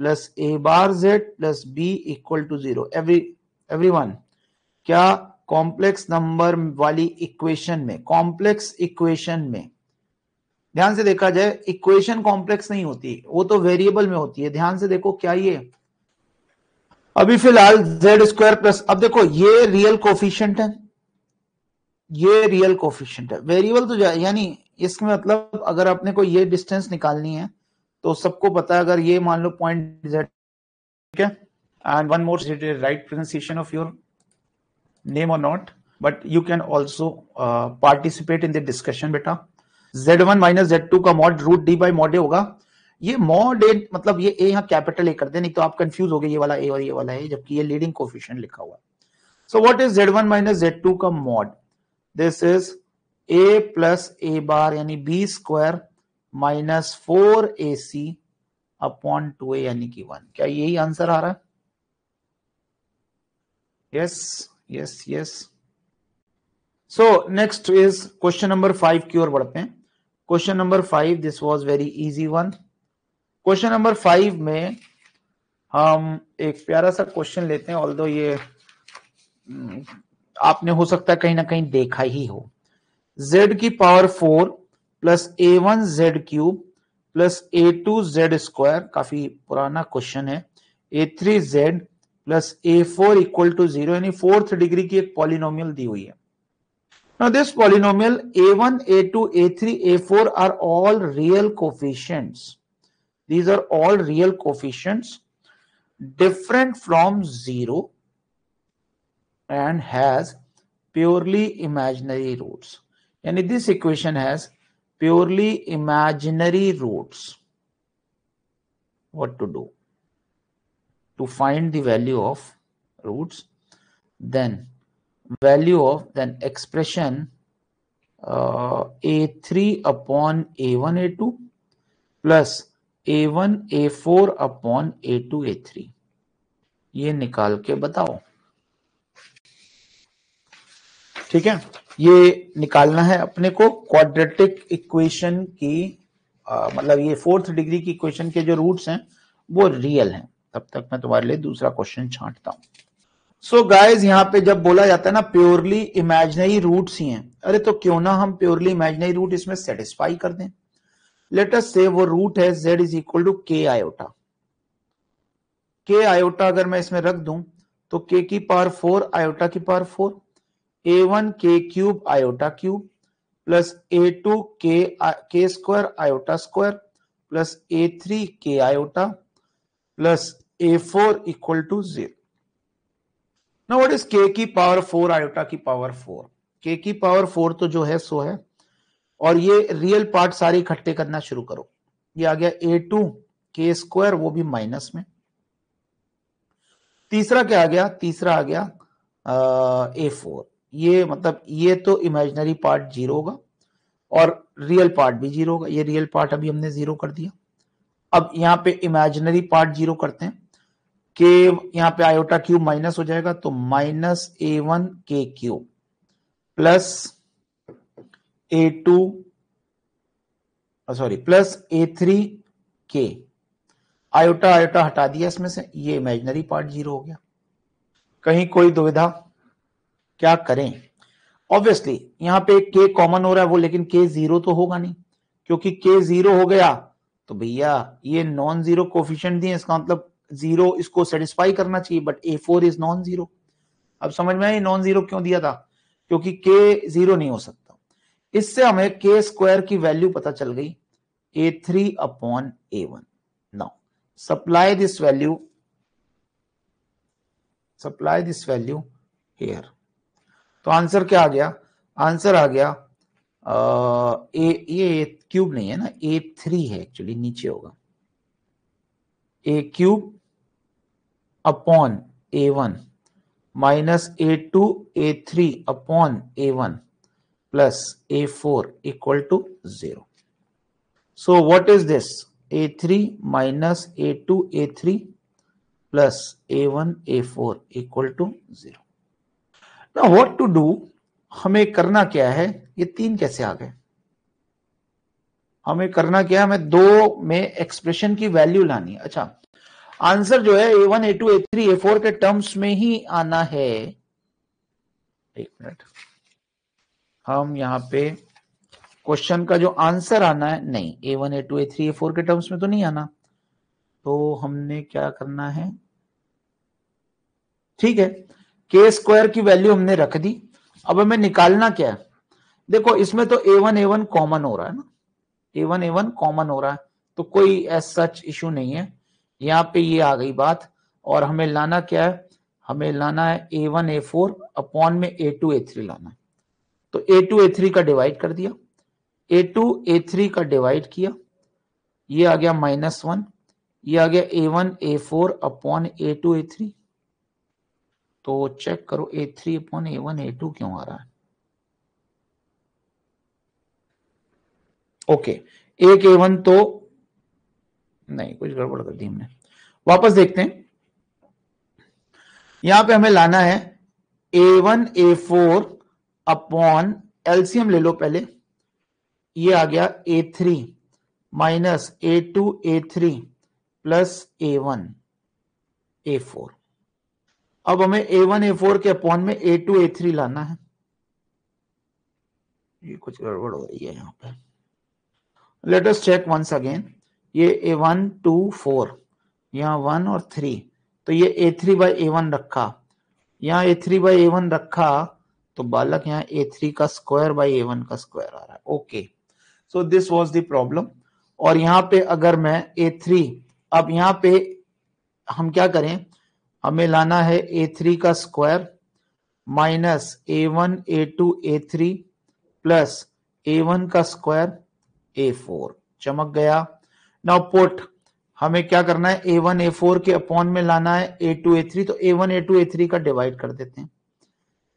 plus a bar z plus b equal to 0। Everyone, क्या कॉम्प्लेक्स नंबर वाली इक्वेशन में, कॉम्प्लेक्स इक्वेशन में ध्यान से देखा जाए, इक्वेशन कॉम्प्लेक्स नहीं होती, वो तो वेरिएबल में होती है। ध्यान से देखो क्या ये अभी फिलहाल जेड स्क्वायर प्लस, अब देखो ये रियल कोफिशिएंट है, ये रियल कोफिशिएंट है, वेरिएबल तो यानी इसमें मतलब अगर अपने को ये डिस्टेंस निकालनी है तो सबको पता है, अगर ये मान लो पॉइंट जेड, ठीक है। And one more, right pronunciation of your name और not, but you can also participate in the discussion बेटा। z1 माइनस z2 का mod root d by mod a होगा। ये मॉड ए मतलब ये ए यहाँ कैपिटल ए कर दे, नहीं तो आप कंफ्यूज हो गए, ये वाला ए और ये वाला ए, जबकि ये लीडिंग कोफिशिएंट लिखा हुआ है। सो what is z1 minus z2 का mod? This is a plus a bar यानी b square minus 4ac upon 2a यानी कि 1। क्या यही आंसर आ रहा है? Yes yes yes. So next is question number 5 की ओर बढ़ते हैं। Question number 5, this was very easy one. Question number 5 में हम एक प्यारा सा क्वेश्चन लेते हैं, ऑल्दो ये आपने हो सकता है कहीं ना कहीं देखा ही हो। z की power 4 plus a1 z cube plus a2 z square, काफी पुराना क्वेश्चन है, a3 z plus A4 equal to 0, यानी फोर्थ डिग्री की एक पॉलिनोमियल दी हुई है. Now this polynomial A1, A2, A3, A4 are all real coefficients. These are all real coefficients different from 0 and has purely imaginary roots. And this equation has purely imaginary roots. What to do? To find the value of roots, then value of then expression A3 upon A1 A2 plus A1 A4 upon A2 A3, ये निकाल के बताओ. ठीक है, ये निकालना है अपने को क्वाड्रेटिक इक्वेशन की, मतलब ये फोर्थ डिग्री की इक्वेशन के जो रूट्स हैं वो रियल हैं. तब तक मैं तुम्हारे लिए दूसरा क्वेश्चन छांटता हूं. सो गाइस, यहां पे जब बोला जाता है ना प्योरली इमेजिनरी रूट्स ही हैं, अरे तो क्यों ना हम प्योरली इमेजिनरी रूट इसमें सेटिस्फाई कर दें. लेट अस से वो रूट है z is equal to k iota. k iota अगर मैं इसमें रख दूं तो k की पावर 4 आयोटा की power 4, a1 k cube iota cube plus a2 k square iota square plus a3 k iota plus a4 equal to 0. Now what is k की power 4 iota की पावर 4? k की power 4 तो जो है सो है, और ये रियल पार्ट सारे इकट्ठे करना शुरू करो. ये आ गया a2 k स्क्वायर, वो भी माइनस में. तीसरा क्या आ गया? तीसरा आ गया a4. ये मतलब ये तो इमेजिनरी पार्ट 0 होगा और रियल पार्ट भी 0 होगा. ये रियल पार्ट अभी हमने 0 कर दिया. अब यहां पे इमेजिनरी पार्ट 0 करते हैं. के यहां पे आयोटा क्यूब माइनस हो जाएगा, तो minus a1 k cube plus a2 sorry plus a3 k. Iota iota हटा दिया इसमें से, ये इमेजिनरी पार्ट 0 हो गया. कहीं कोई दुविधा? क्या करें? ऑब्वियसली यहां पे k कॉमन हो रहा है वो, लेकिन k 0 तो होगा नहीं, क्योंकि k 0 हो गया तो भैया ये नॉन जीरो कोफिशिएंट दिए, इसका मतलब 0 इसको सेटिस्फाई करना चाहिए, but A4 is non zero. अब समझ में आया नॉन जीरो क्यों दिया था? क्योंकि k 0 नहीं हो सकता. इससे हमें k स्क्वायर की वैल्यू पता चल गई, A3 upon A1. Now supply this value here. तो आंसर क्या आ गया? आंसर आ गया ये क्यूब नहीं है ना, A3 है एक्चुअली, नीचे होगा a cube upon A1 minus A2 A3 upon A1 plus A4 equal to 0. So what is this? A3 minus A2 A3 plus A1 A4 equal to 0. Now what to do? हमें करना क्या है? ये 3 कैसे आ गए? हमें करना क्या है? हमें 2 में एक्सप्रेशन की वैल्यू लानी है. अच्छा, आंसर जो है A1 A2 A3 A4 के टर्म्स में ही आना है. एक मिनट, हम यहां पे क्वेश्चन का जो आंसर आना है, नहीं A1 A2 A3 A4 के टर्म्स में तो नहीं आना. तो हमने क्या करना है? ठीक है, k स्क्वायर की वैल्यू हमने रख दी. अब हमें निकालना क्या है? देखो इसमें तो A1 कॉमन हो रहा है ना, A1 कॉमन हो रहा है, तो कोई एज सच इशू नहीं है. यहां पे ये आ गई बात. और हमें लाना क्या है? हमें लाना है A1 A4 अपॉन में A2 A3 लाना है. तो A2 A3 का डिवाइड कर दिया, A2 A3 का डिवाइड किया, ये आ गया -1. ये आ गया A1 A4 upon A2 A3. तो चेक करो A3 अपॉन A1 A2 क्यों आ रहा है? ओके, एक A1 तो नहीं, कुछ गड़बड़ कर दी हमने. वापस देखते हैं. यहां पे हमें लाना है A1 A4 अपॉन, एलसीएम ले लो पहले, ये आ गया A3 minus A2 A3 plus A1 A4. अब हमें A1 A4 के अपॉन में A2 A3 लाना है. ये कुछ गड़बड़ हो रही है यहां पे. Let us check once again. ये A1 2 4, यहां 1 और 3, तो ये a3/a1 रखा, यहाँ a3/a1 रखा, तो बालक यहाँ a3 का स्क्वायर बाई a1 का स्क्वायर आ रहा है। Okay, so this was the problem. और यहाँ पे अगर मैं a3, अब यहाँ पे हम क्या करें, हमें लाना है a3 का square minus a1 a2 a3 plus a1 का स्क्वायर a4, चमक गया। नाउ पुट, हमें क्या करना है, a1 a4 के अपॉन में लाना है a2 a3, तो a1 a2 a3 का डिवाइड कर देते हैं,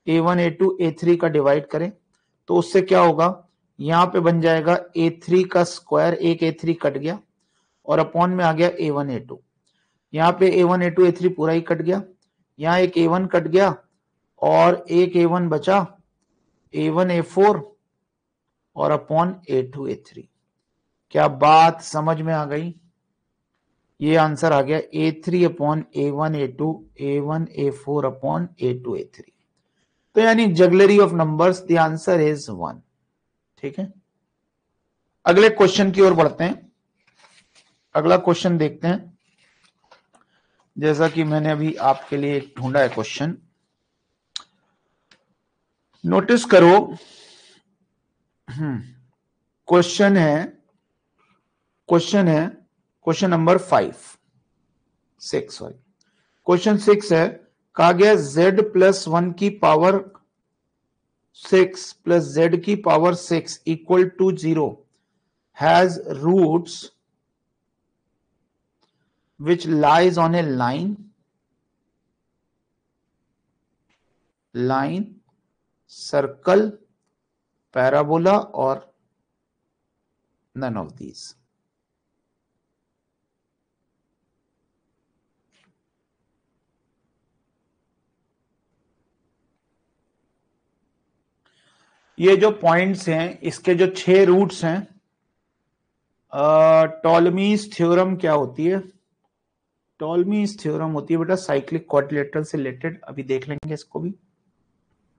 a1 a2 a3 का डिवाइड करें तो उससे क्या होगा, यहां पे बन जाएगा a3 का स्क्वायर, एक a3 कट गया और अपॉन में आ गया a1 a2, यहाँ पे a1 a2 a3 पूरा ही कट गया, यहाँ एक a1 कट गया और एक a1 बचा, a1 a4 और अपॉन a2 a3। क्या बात समझ में आ गई? ये आंसर आ गया a3 upon a1 a2 a1 a4 upon a2 a3। तो यानी jugglery of numbers, the answer is 1। ठीक है, अगले क्वेश्चन की ओर बढ़ते हैं। अगला क्वेश्चन देखते हैं, जैसा कि मैंने अभी आपके लिए ढूंढा है क्वेश्चन, नोटिस करो। क्वेश्चन है क्वेश्चन नंबर 6 सॉरी, क्वेश्चन 6 है, कहा गया z प्लस 1 की पावर 6 प्लस z की power 6 equal to 0 has roots which lies on a line, circle, parabola or none of these। ये जो पॉइंट्स हैं, इसके जो 6 रूट्स हैं, टॉलमीज थ्योरम क्या होती है? टॉलमीज थ्योरम होती है बेटा साइक्लिक क्वाड्रिलेटरल से रिलेटेड, अभी देख लेंगे इसको भी।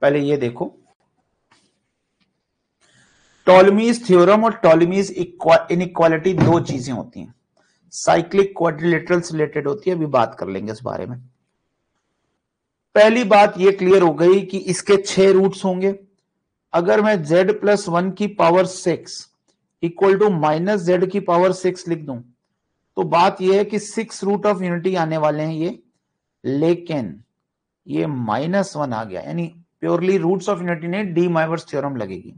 पहले ये देखो, टॉलमीज थ्योरम और टॉलमीज इनइक्वालिटी दो चीजें होती हैं, साइक्लिक क्वाड्रिलेटरल से रिलेटेड होती है, अभी बात कर लेंगे इस बारे में। पहली बात ये क्लियर हो गई कि इसके 6 रूट्स होंगे। अगर मैं z प्लस 1 की power 6 equal to minus z की पावर 6 लिख दूं, तो बात यह है कि 6 रूट ऑफ यूनिटी आने वाले हैं ये, लेकिन ये -1 आ गया, यानी प्योरली रूट्स ऑफ यूनिटी नहीं, डी माइवर्स थ्योरम लगेगी।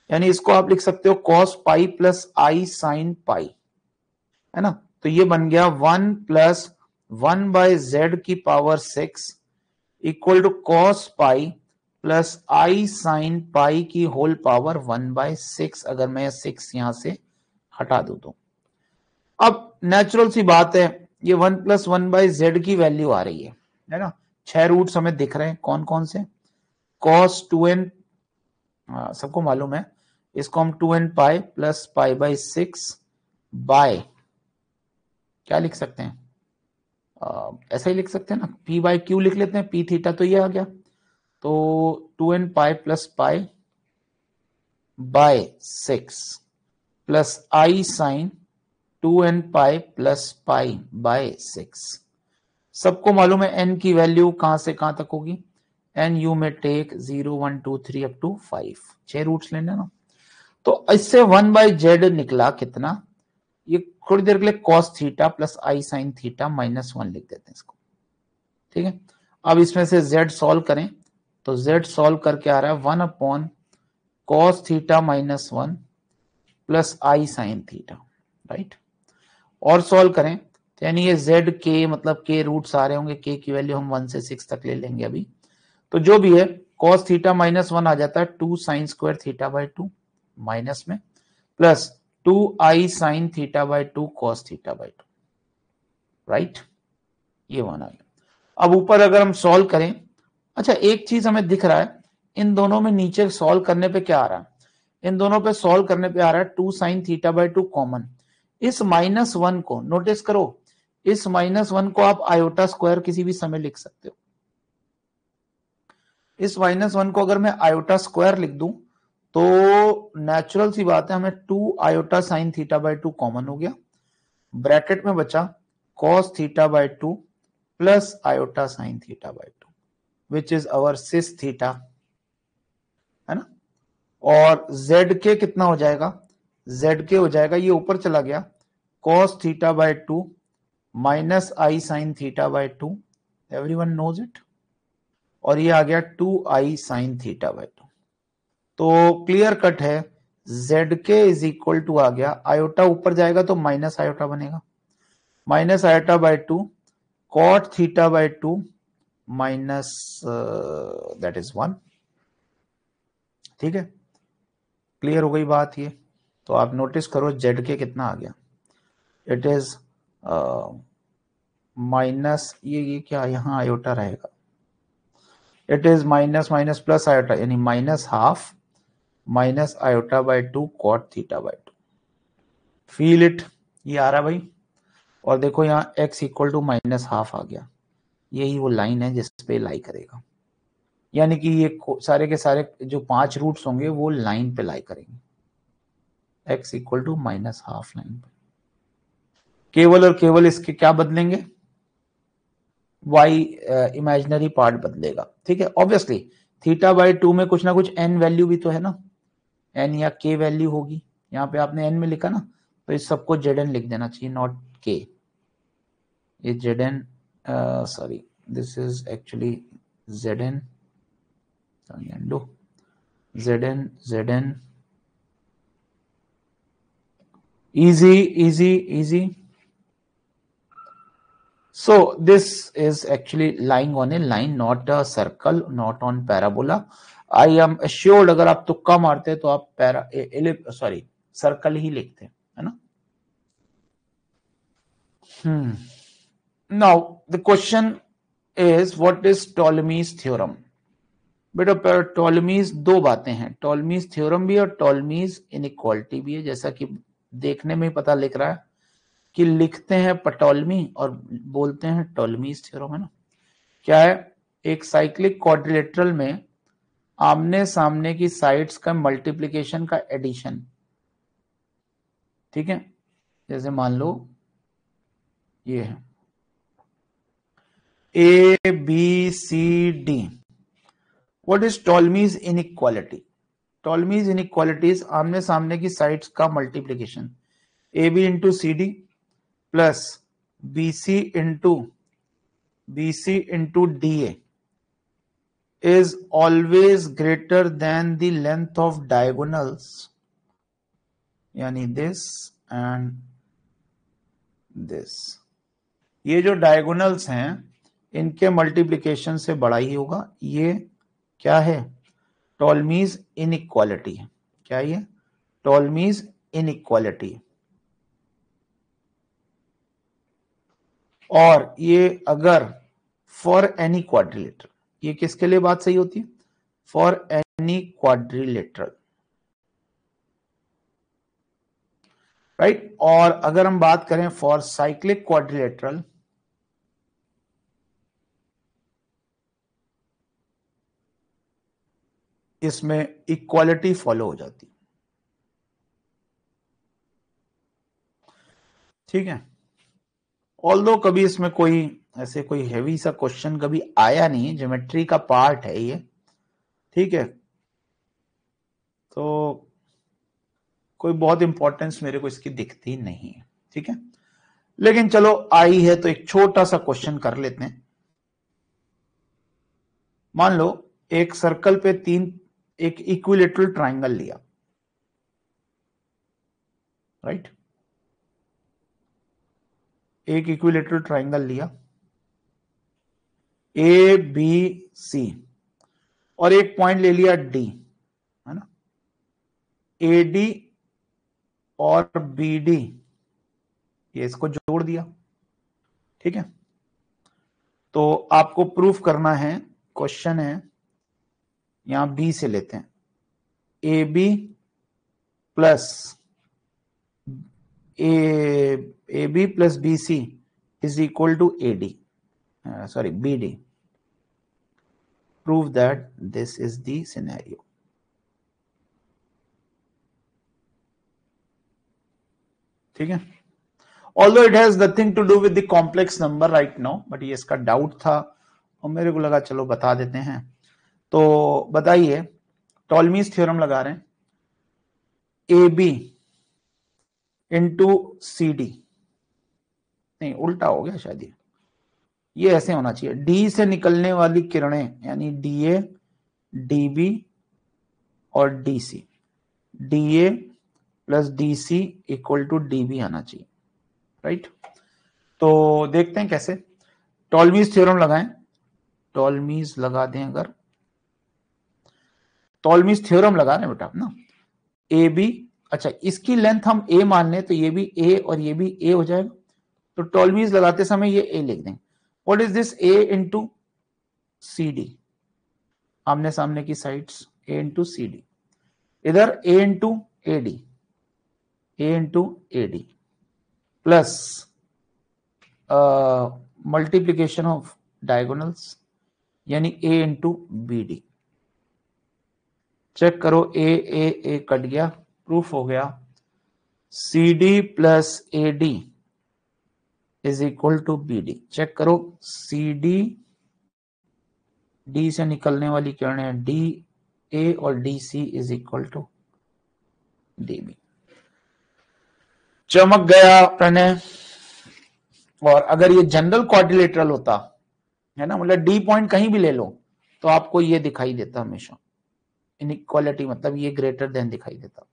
यानी इसको आप लिख सकते हो cos pi plus i sine pi, है ना। तो ये बन गया 1 प्लस 1 बाय जेड की power 6 equal to cos pi plus i sine pi की होल पावर 1/6। अगर मैं 6 यहां से हटा दूं तो अब नेचुरल सी बात है, ये 1 प्लस 1/z की वैल्यू आ रही है ना। 6 रूट्स हमें दिख रहे हैं, कौन कौन से? cos 2n, सबको मालूम है, इसको हम 2n पाई प्लस पाई/6 बाय क्या लिख सकते हैं, ऐसा ही लिख सकते हैं ना, p/q लिख लेते हैं, p थीटा तो ये आ गया, तो 2n pi plus pi by 6 plus i sine 2n pi plus pi by 6। सबको मालूम है n की वैल्यू कहां से कहां तक होगी, n यू में टेक 0 1 2 3 अप टू 5, 6 रूट्स लेने ना। तो इससे 1/z निकला कितना, ये थोड़ी देर के लिए cos theta plus i sine theta -1 लिख देते हैं इसको। ठीक है, अब इसमें से z सॉल्व करें तो z सॉल्व करके आ रहा है 1 upon cos theta -1 plus i sine theta, right. और सॉल्व करें तो यानी ये z के मतलब k रूट्स आ रहे होंगे, k की वैल्यू हम 1 से 6 तक ले लेंगे अभी। तो जो भी है cos थीटा -1 आ जाता है 2 sine square theta by 2 minus में plus 2 i sine theta by 2 cos theta by 2, right. ये 1 आ गया। अब ऊपर अगर हम सॉल्व करें, अच्छा एक चीज हमें दिख रहा है, इन दोनों में नीचे सॉल्व करने पे क्या आ रहा है, इन दोनों पे सॉल्व करने पे आ रहा है 2 साइन थीटा बाई 2 कॉमन। इस -1 को नोटिस करो, इस -1 को आप आयोटा स्क्वायर किसी भी समय लिख सकते हो। इस -1 को अगर मैं आयोटा स्क्वायर लिख दूं तो नेचुरल सी बात है, हमें 2 iota sine theta by 2 common हो गया, ब्रैकेट में बचा cos theta by 2 plus iota sine theta by 2 which is our cis theta, है ना। और जेड के कितना हो जाएगा, जेड के हो जाएगा, ये ऊपर चला गया, cos theta by 2 minus i sine theta by 2, everyone knows it, और ये आ गया 2i साइन थीटा बाय 2। तो क्लियर कट है, जेड के इज इक्वल टू आ गया, आयोटा ऊपर जाएगा तो माइनस आयोटा बनेगा, minus iota by 2 cot theta by 2 minus that is 1। ठीक है, क्लियर हो गई बात ये। तो आप नोटिस करो जेड के कितना आ गया, इट इज माइनस, ये क्या यहाँ आयोटा रहेगा, it is minus minus plus iota, यानी minus half minus iota by 2 cot theta by 2। Feel it, ये आ रहा भाई। और देखो यहाँ x equal to minus half आ गया, यही वो लाइन है जिस पे लाई करेगा, यानी कि ये सारे के सारे जो 5 रूट्स होंगे वो लाइन पे लाई करेंगे, x equal to minus half line पे। केवल और केवल इसके क्या बदलेंगे, y इमेजिनरी पार्ट बदलेगा। ठीक है, ऑब्वियसली थीटा बाय 2 में कुछ ना कुछ n वैल्यू भी तो है ना, n या k वैल्यू होगी, यहाँ पे आपने n में लिखा ना, तो इस सबको zn लिख देना चाहिए, नॉट k। ये zn, sorry this is actually zn, zn easy. So this is actually lying on a line, not a circle, not on parabola. I am assured अगर आप तुक्का मारते तो आप सर्कल ही लिखते, है ना। Now the question is what is Ptolemy's theorem? बेटा टॉलमीज दो बातें हैं, टॉलमीज थ्योरम भी और टॉलमीज इनइक्वालिटी भी है, जैसा कि देखने में ही पता लिख रहा है कि लिखते हैं पटोलमी और बोलते हैं टॉलमीज थ्योरम, है ना। क्या है, एक साइक्लिक क्वाड्रिलेटरल में आमने सामने की साइड्स का मल्टीप्लिकेशन का एडिशन। ठीक है, जैसे मान लो ये है a b c d, what is Ptolemy's inequality? Ptolemy's inequality is आमने सामने की साइड्स का multiplication, a b into c d plus b c into d a is always greater than the length of diagonals, यानी this and this। ये जो diagonals हैं इनके multiplication से बड़ा ही होगा। ये क्या है, टॉलमीज इनइक्वालिटी है। क्या ये, टॉलमीज इनइक्वालिटी। और ये अगर फॉर एनी क्वाड्रिलेटरल, ये किसके लिए बात सही होती है, फॉर एनी क्वाड्रिलेटरल, राइट। और अगर हम बात करें फॉर साइक्लिक क्वाड्रिलेटरल, इसमें इक्वालिटी फॉलो हो जाती। ठीक है, ऑल्दो कभी इसमें कोई ऐसे कोई हैवी सा क्वेश्चन कभी आया नहीं, ज्योमेट्री का पार्ट है ये। ठीक है, तो कोई बहुत इंपॉर्टेंस मेरे को इसकी दिखती नहीं है। ठीक है, लेकिन चलो आई है तो एक छोटा सा क्वेश्चन कर लेते हैं। मान लो एक सर्कल पे एक इक्विलेटरल ट्राइंगल लिया, राइट। एक इक्विलेटरल ट्राइंगल लिया ए बी सी और एक पॉइंट ले लिया डी, है ना। ए डी और बी डी, ये इसको जोड़ दिया। ठीक है, तो आपको प्रूफ करना है, क्वेश्चन है, यहां बी से लेते हैं, a b plus a b plus b c is equal to a d, sorry b d. Prove that this is the scenario. ठीक है, although it has nothing to do with the complex number right now, but ये इसका doubt था और मेरे को लगा चलो बता देते हैं। तो बताइए, टॉलमीज थ्योरम लगा रहे हैं, a b into c d, नहीं उल्टा हो गया शायद, ये ऐसे होना चाहिए, डी से निकलने वाली किरणें यानी डी ए, डी बी और d c, d a plus d c equal to d b आना चाहिए, राइट। तो देखते हैं कैसे, टॉलमीज थ्योरम लगाएं, टॉलमीज लगा दें, अगर टॉलमीज थ्योरम लगा रहे हैं बेटा ना, ए बी, अच्छा इसकी लेंथ हम ए मान लें तो ये भी ए और ये भी ए हो जाएगा, तो टॉलमीज लगाते समय ये ए लिख देंगे। What is this, a into c d, आमने सामने की sides, a into c d, इधर a into a d, a into a d plus multiplication of diagonals यानी a into b d. Check करो, ए ए ए कट गया, proof हो गया, c d plus a d is equal to b d. Check करो, c D, D से निकलने वाली किरणें डी ए और d c is equal to d b. चमक गया प्रणय। और अगर ये जनरल क्वाड्रिलेटरल होता है ना, मतलब डी पॉइंट कहीं भी ले लो तो आपको ये दिखाई देता हमेशा, इनइक्वालिटी मतलब ये ग्रेटर देन दिखाई देता।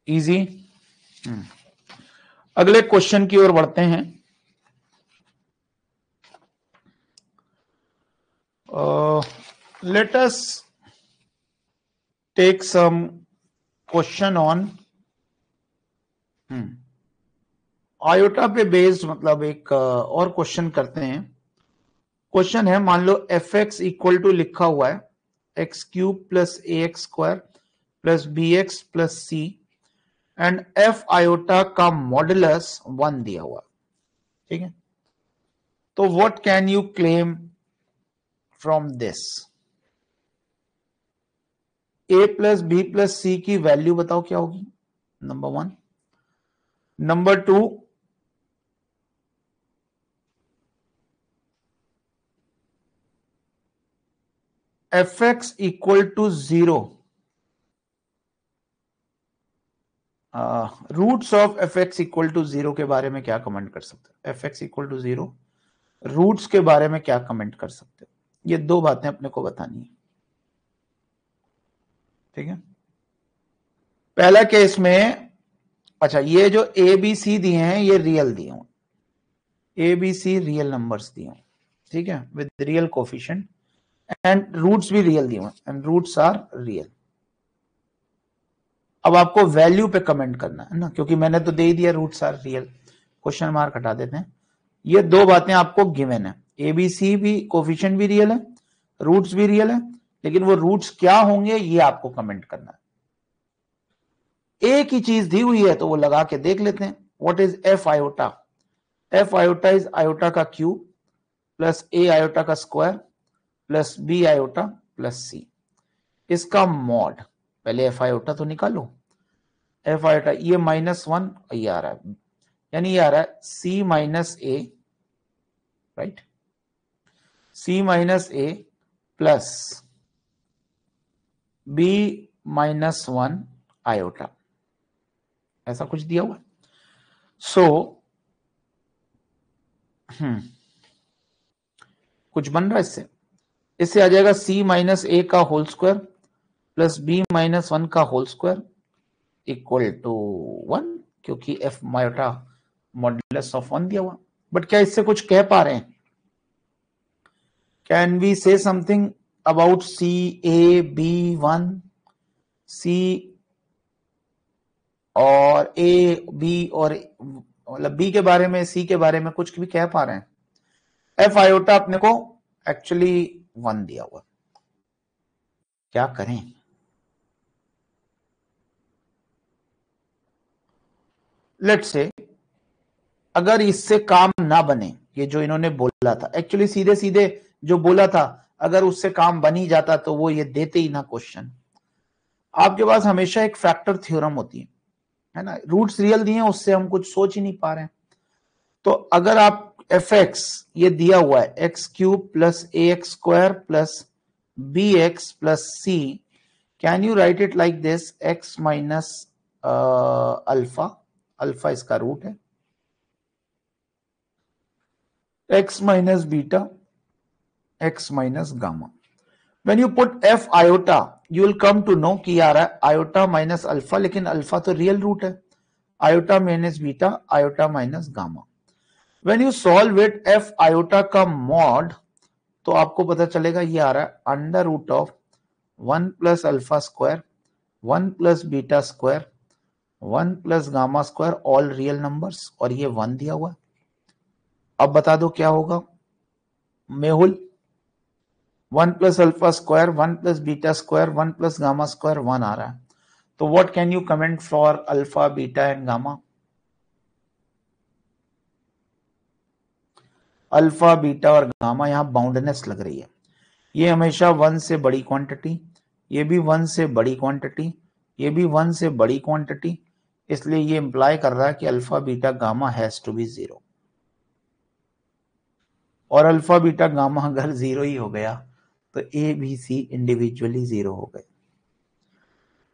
इजी। अगले क्वेश्चन की ओर बढ़ते हैं। Let us take some question on iota पे बेस्ड, मतलब एक और क्वेश्चन करते हैं। क्वेश्चन है, मान लो एफ एक्स इक्वल टू लिखा हुआ है x cube plus a x square plus b x plus c and f iota का मॉडुलस 1 दिया हुआ, ठीक है। तो what can you claim from this, a plus b plus c की वैल्यू बताओ क्या होगी, number 1। Number 2, f x equal to 0, roots of f x equal to 0 के बारे में क्या कमेंट कर सकते हो, f x equal to 0 roots के बारे में क्या कमेंट कर सकते हो, ये दो बातें अपने को बतानी है, ठीक है। पहला केस में, अच्छा ये जो ए बी सी दिए हैं ये रियल दिए हैं, a b c real numbers दिए हैं, ठीक है, with real coefficient and roots भी रियल दिए हैं एंड रूट्स आर रियल। अब आपको वैल्यू पे कमेंट करना है ना, क्योंकि मैंने तो दे ही दिया roots are real, question mark हटा देते हैं। ये दो बातें आपको गिवन है, एबीसी भी कोफिशिएंट भी रियल है, रूट्स भी रियल है, लेकिन वो रूट्स क्या होंगे ये आपको कमेंट करना है। एक ही चीज दी हुई है तो वो लगा के देख लेते हैं। What is f iota, f iota is iota का क्यूब प्लस ए आयोटा का square plus b iota plus c, इसका मॉड, पहले एफ आयोटा तो निकालो, एफ आयोटा ये -1 ये आ रहा है, यानी ये आ रहा है सी माइनस ए, राइट, सी माइनस ए प्लस बी -1 आयोटा, ऐसा कुछ दिया हुआ। सो कुछ बन रहा है इससे, इससे आ जाएगा सी माइनस ए का होल स्क्वायर प्लस बी -1 का होल स्क्वायर इक्वल टू 1, क्योंकि एफ मायोटा मॉडुलस ऑफ 1 दिया हुआ। बट क्या इससे कुछ कह पा रहे हैं, can we say something about c a b 1, c और ए बी, और मतलब बी के बारे में सी के बारे में कुछ भी कह पा रहे हैं। एफ आयोटा अपने को एक्चुअली 1 दिया हुआ, क्या करें। लेट्स से अगर इससे काम ना बने, ये जो इन्होंने बोला था, एक्चुअली सीधे सीधे जो बोला था, अगर उससे काम बन ही जाता तो वो ये देते ही ना क्वेश्चन। आपके पास हमेशा एक फैक्टर थ्योरम होती है है ना, रूट्स रियल दिए हैं, उससे हम कुछ सोच ही नहीं पा रहे हैं। तो अगर आप एफ एक्स ये दिया हुआ है x cube plus a x square plus b x plus c, can you write it like this, x minus alpha, alpha इसका रूट है, x minus beta, x minus gamma. When you put f iota, you will come to know कि आ रहा है iota minus alpha, लेकिन alpha तो real root है, iota minus beta, iota minus gamma. When you solve it, f iota का mod, तो आपको पता चलेगा ये आ रहा है under root of 1 plus alpha square, 1 plus beta square, 1 plus gamma square, all real numbers, और ये 1 दिया हुआ है। अब बता दो क्या होगा Mehul, 1 plus alpha square, 1 plus beta square, 1 plus gamma square, 1 आ रहा है। तो what can you comment for alpha beta and gamma? Alpha beta और गामा, यहां बाउंडनेस लग रही है, ये हमेशा 1 से बड़ी क्वांटिटी, ये भी 1 से बड़ी क्वांटिटी, ये भी 1 से बड़ी क्वांटिटी, इसलिए ये इंप्लाई कर रहा है कि alpha beta gamma has to be 0। और अल्फा बीटा गामा अगर 0 ही हो गया तो ए बी सी इंडिविजुअली 0 हो गए।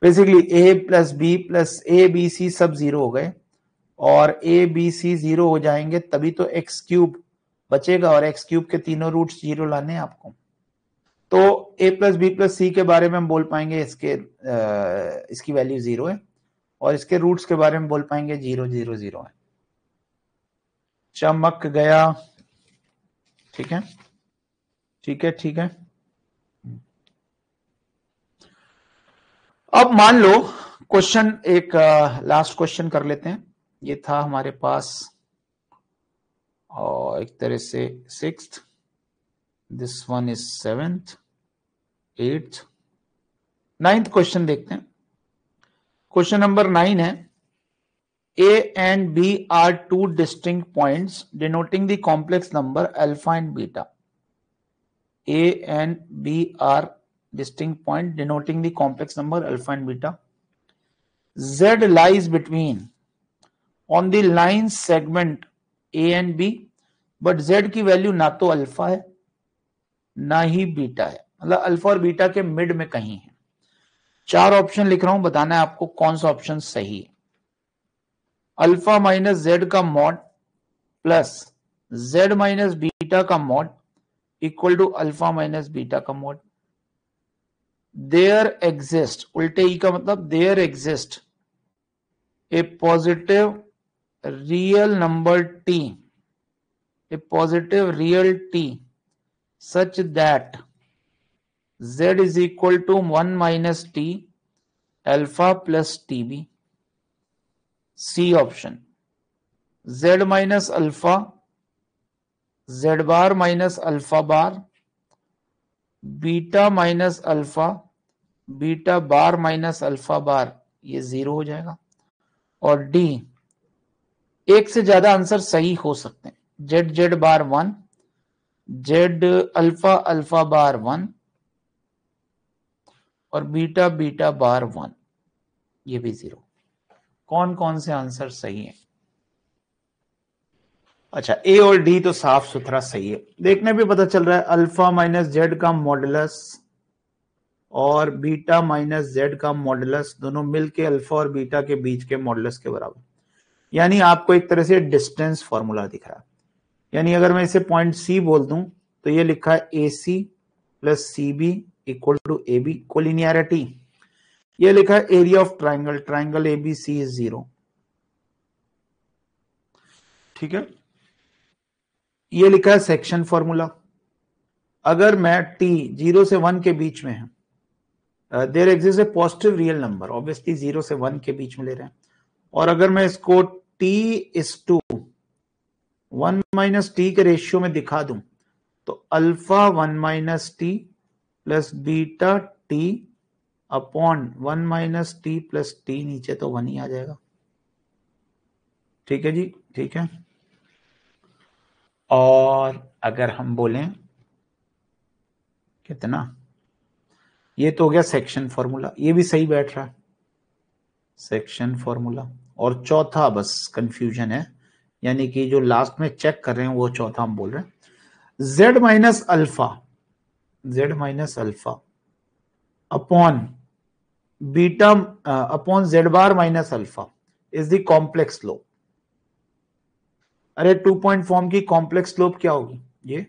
Basically a plus b plus a b c सब 0 हो गए, और ए बी सी 0 हो जाएंगे तभी तो एक्स क्यूब बचेगा, और एक्स क्यूब के तीनों रूट्स 0 लाने हैं आपको। तो ए प्लस बी प्लस सी के बारे में हम बोल पाएंगे इसकी वैल्यू 0 है, और इसके रूट्स के बारे में बोल पाएंगे 0 0 0 है। चमक गया, ठीक है ठीक है ठीक है। अब मान लो क्वेश्चन एक लास्ट क्वेश्चन कर लेते हैं, ये था हमारे पास और एक तरह से 6th, this one is 7th, 8th, 9th question देखते हैं। क्वेश्चन नंबर 9 है, A and B are two distinct points denoting the complex number alpha and beta. A and B are distinct points denoting the complex number alpha and beta. Z lies between on the line segment A and B, but Z की value ना तो alpha है ना ही beta है, मतलब alpha और beta के mid में कहीं है। 4 ऑप्शन लिख रहा हूं, बताना है आपको कौन सा ऑप्शन सही है। अल्फा माइनस जेड का mod plus z minus beta का mod equal to alpha minus beta का मॉड। देयर एग्जिस्ट, उल्टे ई का मतलब there exist a positive real number t, a positive real t such that z is equal to 1 minus t alpha plus tb. C option, z minus alpha, z bar minus alpha bar, beta minus alpha, beta bar minus alpha bar, ये 0 हो जाएगा। और D, एक से ज्यादा answer सही हो सकते हैं, जेड जेड बार 1, जेड अल्फा अल्फा बार 1 और बीटा बीटा बार 1, ये भी 0। कौन कौन से आंसर सही है? अच्छा, ए और डी तो साफ सुथरा सही है, देखने पे पता चल रहा है अल्फा माइनस जेड का मॉडुलस और बीटा माइनस जेड का मॉडुलस दोनों मिलके अल्फा और बीटा के बीच के मॉडुलस के बराबर, यानी आपको एक तरह से डिस्टेंस फॉर्मूला दिख रहा है। यानी अगर मैं इसे पॉइंट सी बोल दूं तो ये लिखा है a c plus c b equal to a b, collinearity. ये लिखा है area of triangle, triangle a b c is 0, ठीक है। ये लिखा है सेक्शन फॉर्मूला, अगर मैं t 0 से 1 के बीच में है, there exist a positive real number, obviously 0 से 1 के बीच में ले रहे हैं, और अगर मैं इसको t is to 1 minus t के रेशियो में दिखा दूं तो alpha 1 minus t plus beta t upon 1 minus t plus t, नीचे तो 1 ही आ जाएगा, ठीक है जी, ठीक है। और अगर हम बोलें कितना, ये तो हो गया सेक्शन फॉर्मूला, ये भी सही बैठ रहा है। सेक्शन फॉर्मूला, और चौथा बस कंफ्यूजन है, यानी कि जो लास्ट में चेक कर रहे हैं वो चौथा हम बोल रहे हैं। z minus alpha upon beta upon z bar minus alpha is the complex slope. अरे 2 पॉइंट फॉर्म की कॉम्प्लेक्स स्लोप क्या होगी ये,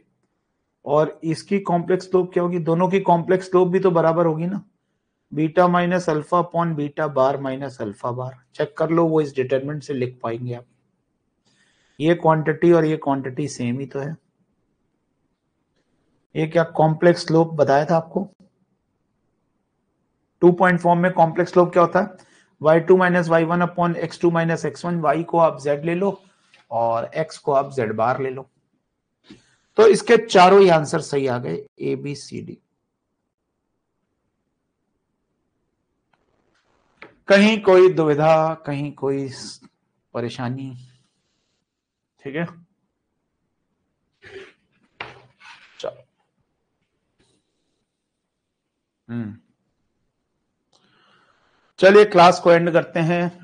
और इसकी कॉम्प्लेक्स स्लोप क्या होगी, दोनों की कॉम्प्लेक्स स्लोप भी तो बराबर होगी ना, beta minus alpha upon beta bar minus alpha bar. Check कर लो, वो इस डिटरमिनेंट से लिख पाएंगे आप। ये क्वांटिटी और ये क्वांटिटी सेम ही तो है। ये क्या कॉम्प्लेक्स स्लोप बताया था आपको, 2 पॉइंट फॉर्म में कॉम्प्लेक्स स्लोप क्या होता है, y2 minus y one upon x2 minus x1। y को आप z ले लो और x को आप z बार ले लो। तो इसके चारों ही आंसर सही आ गए, ए बी सी डी। कहीं कोई दुविधा, कहीं कोई परेशानी? ठीक है, चलो। चलिए क्लास को एंड करते हैं।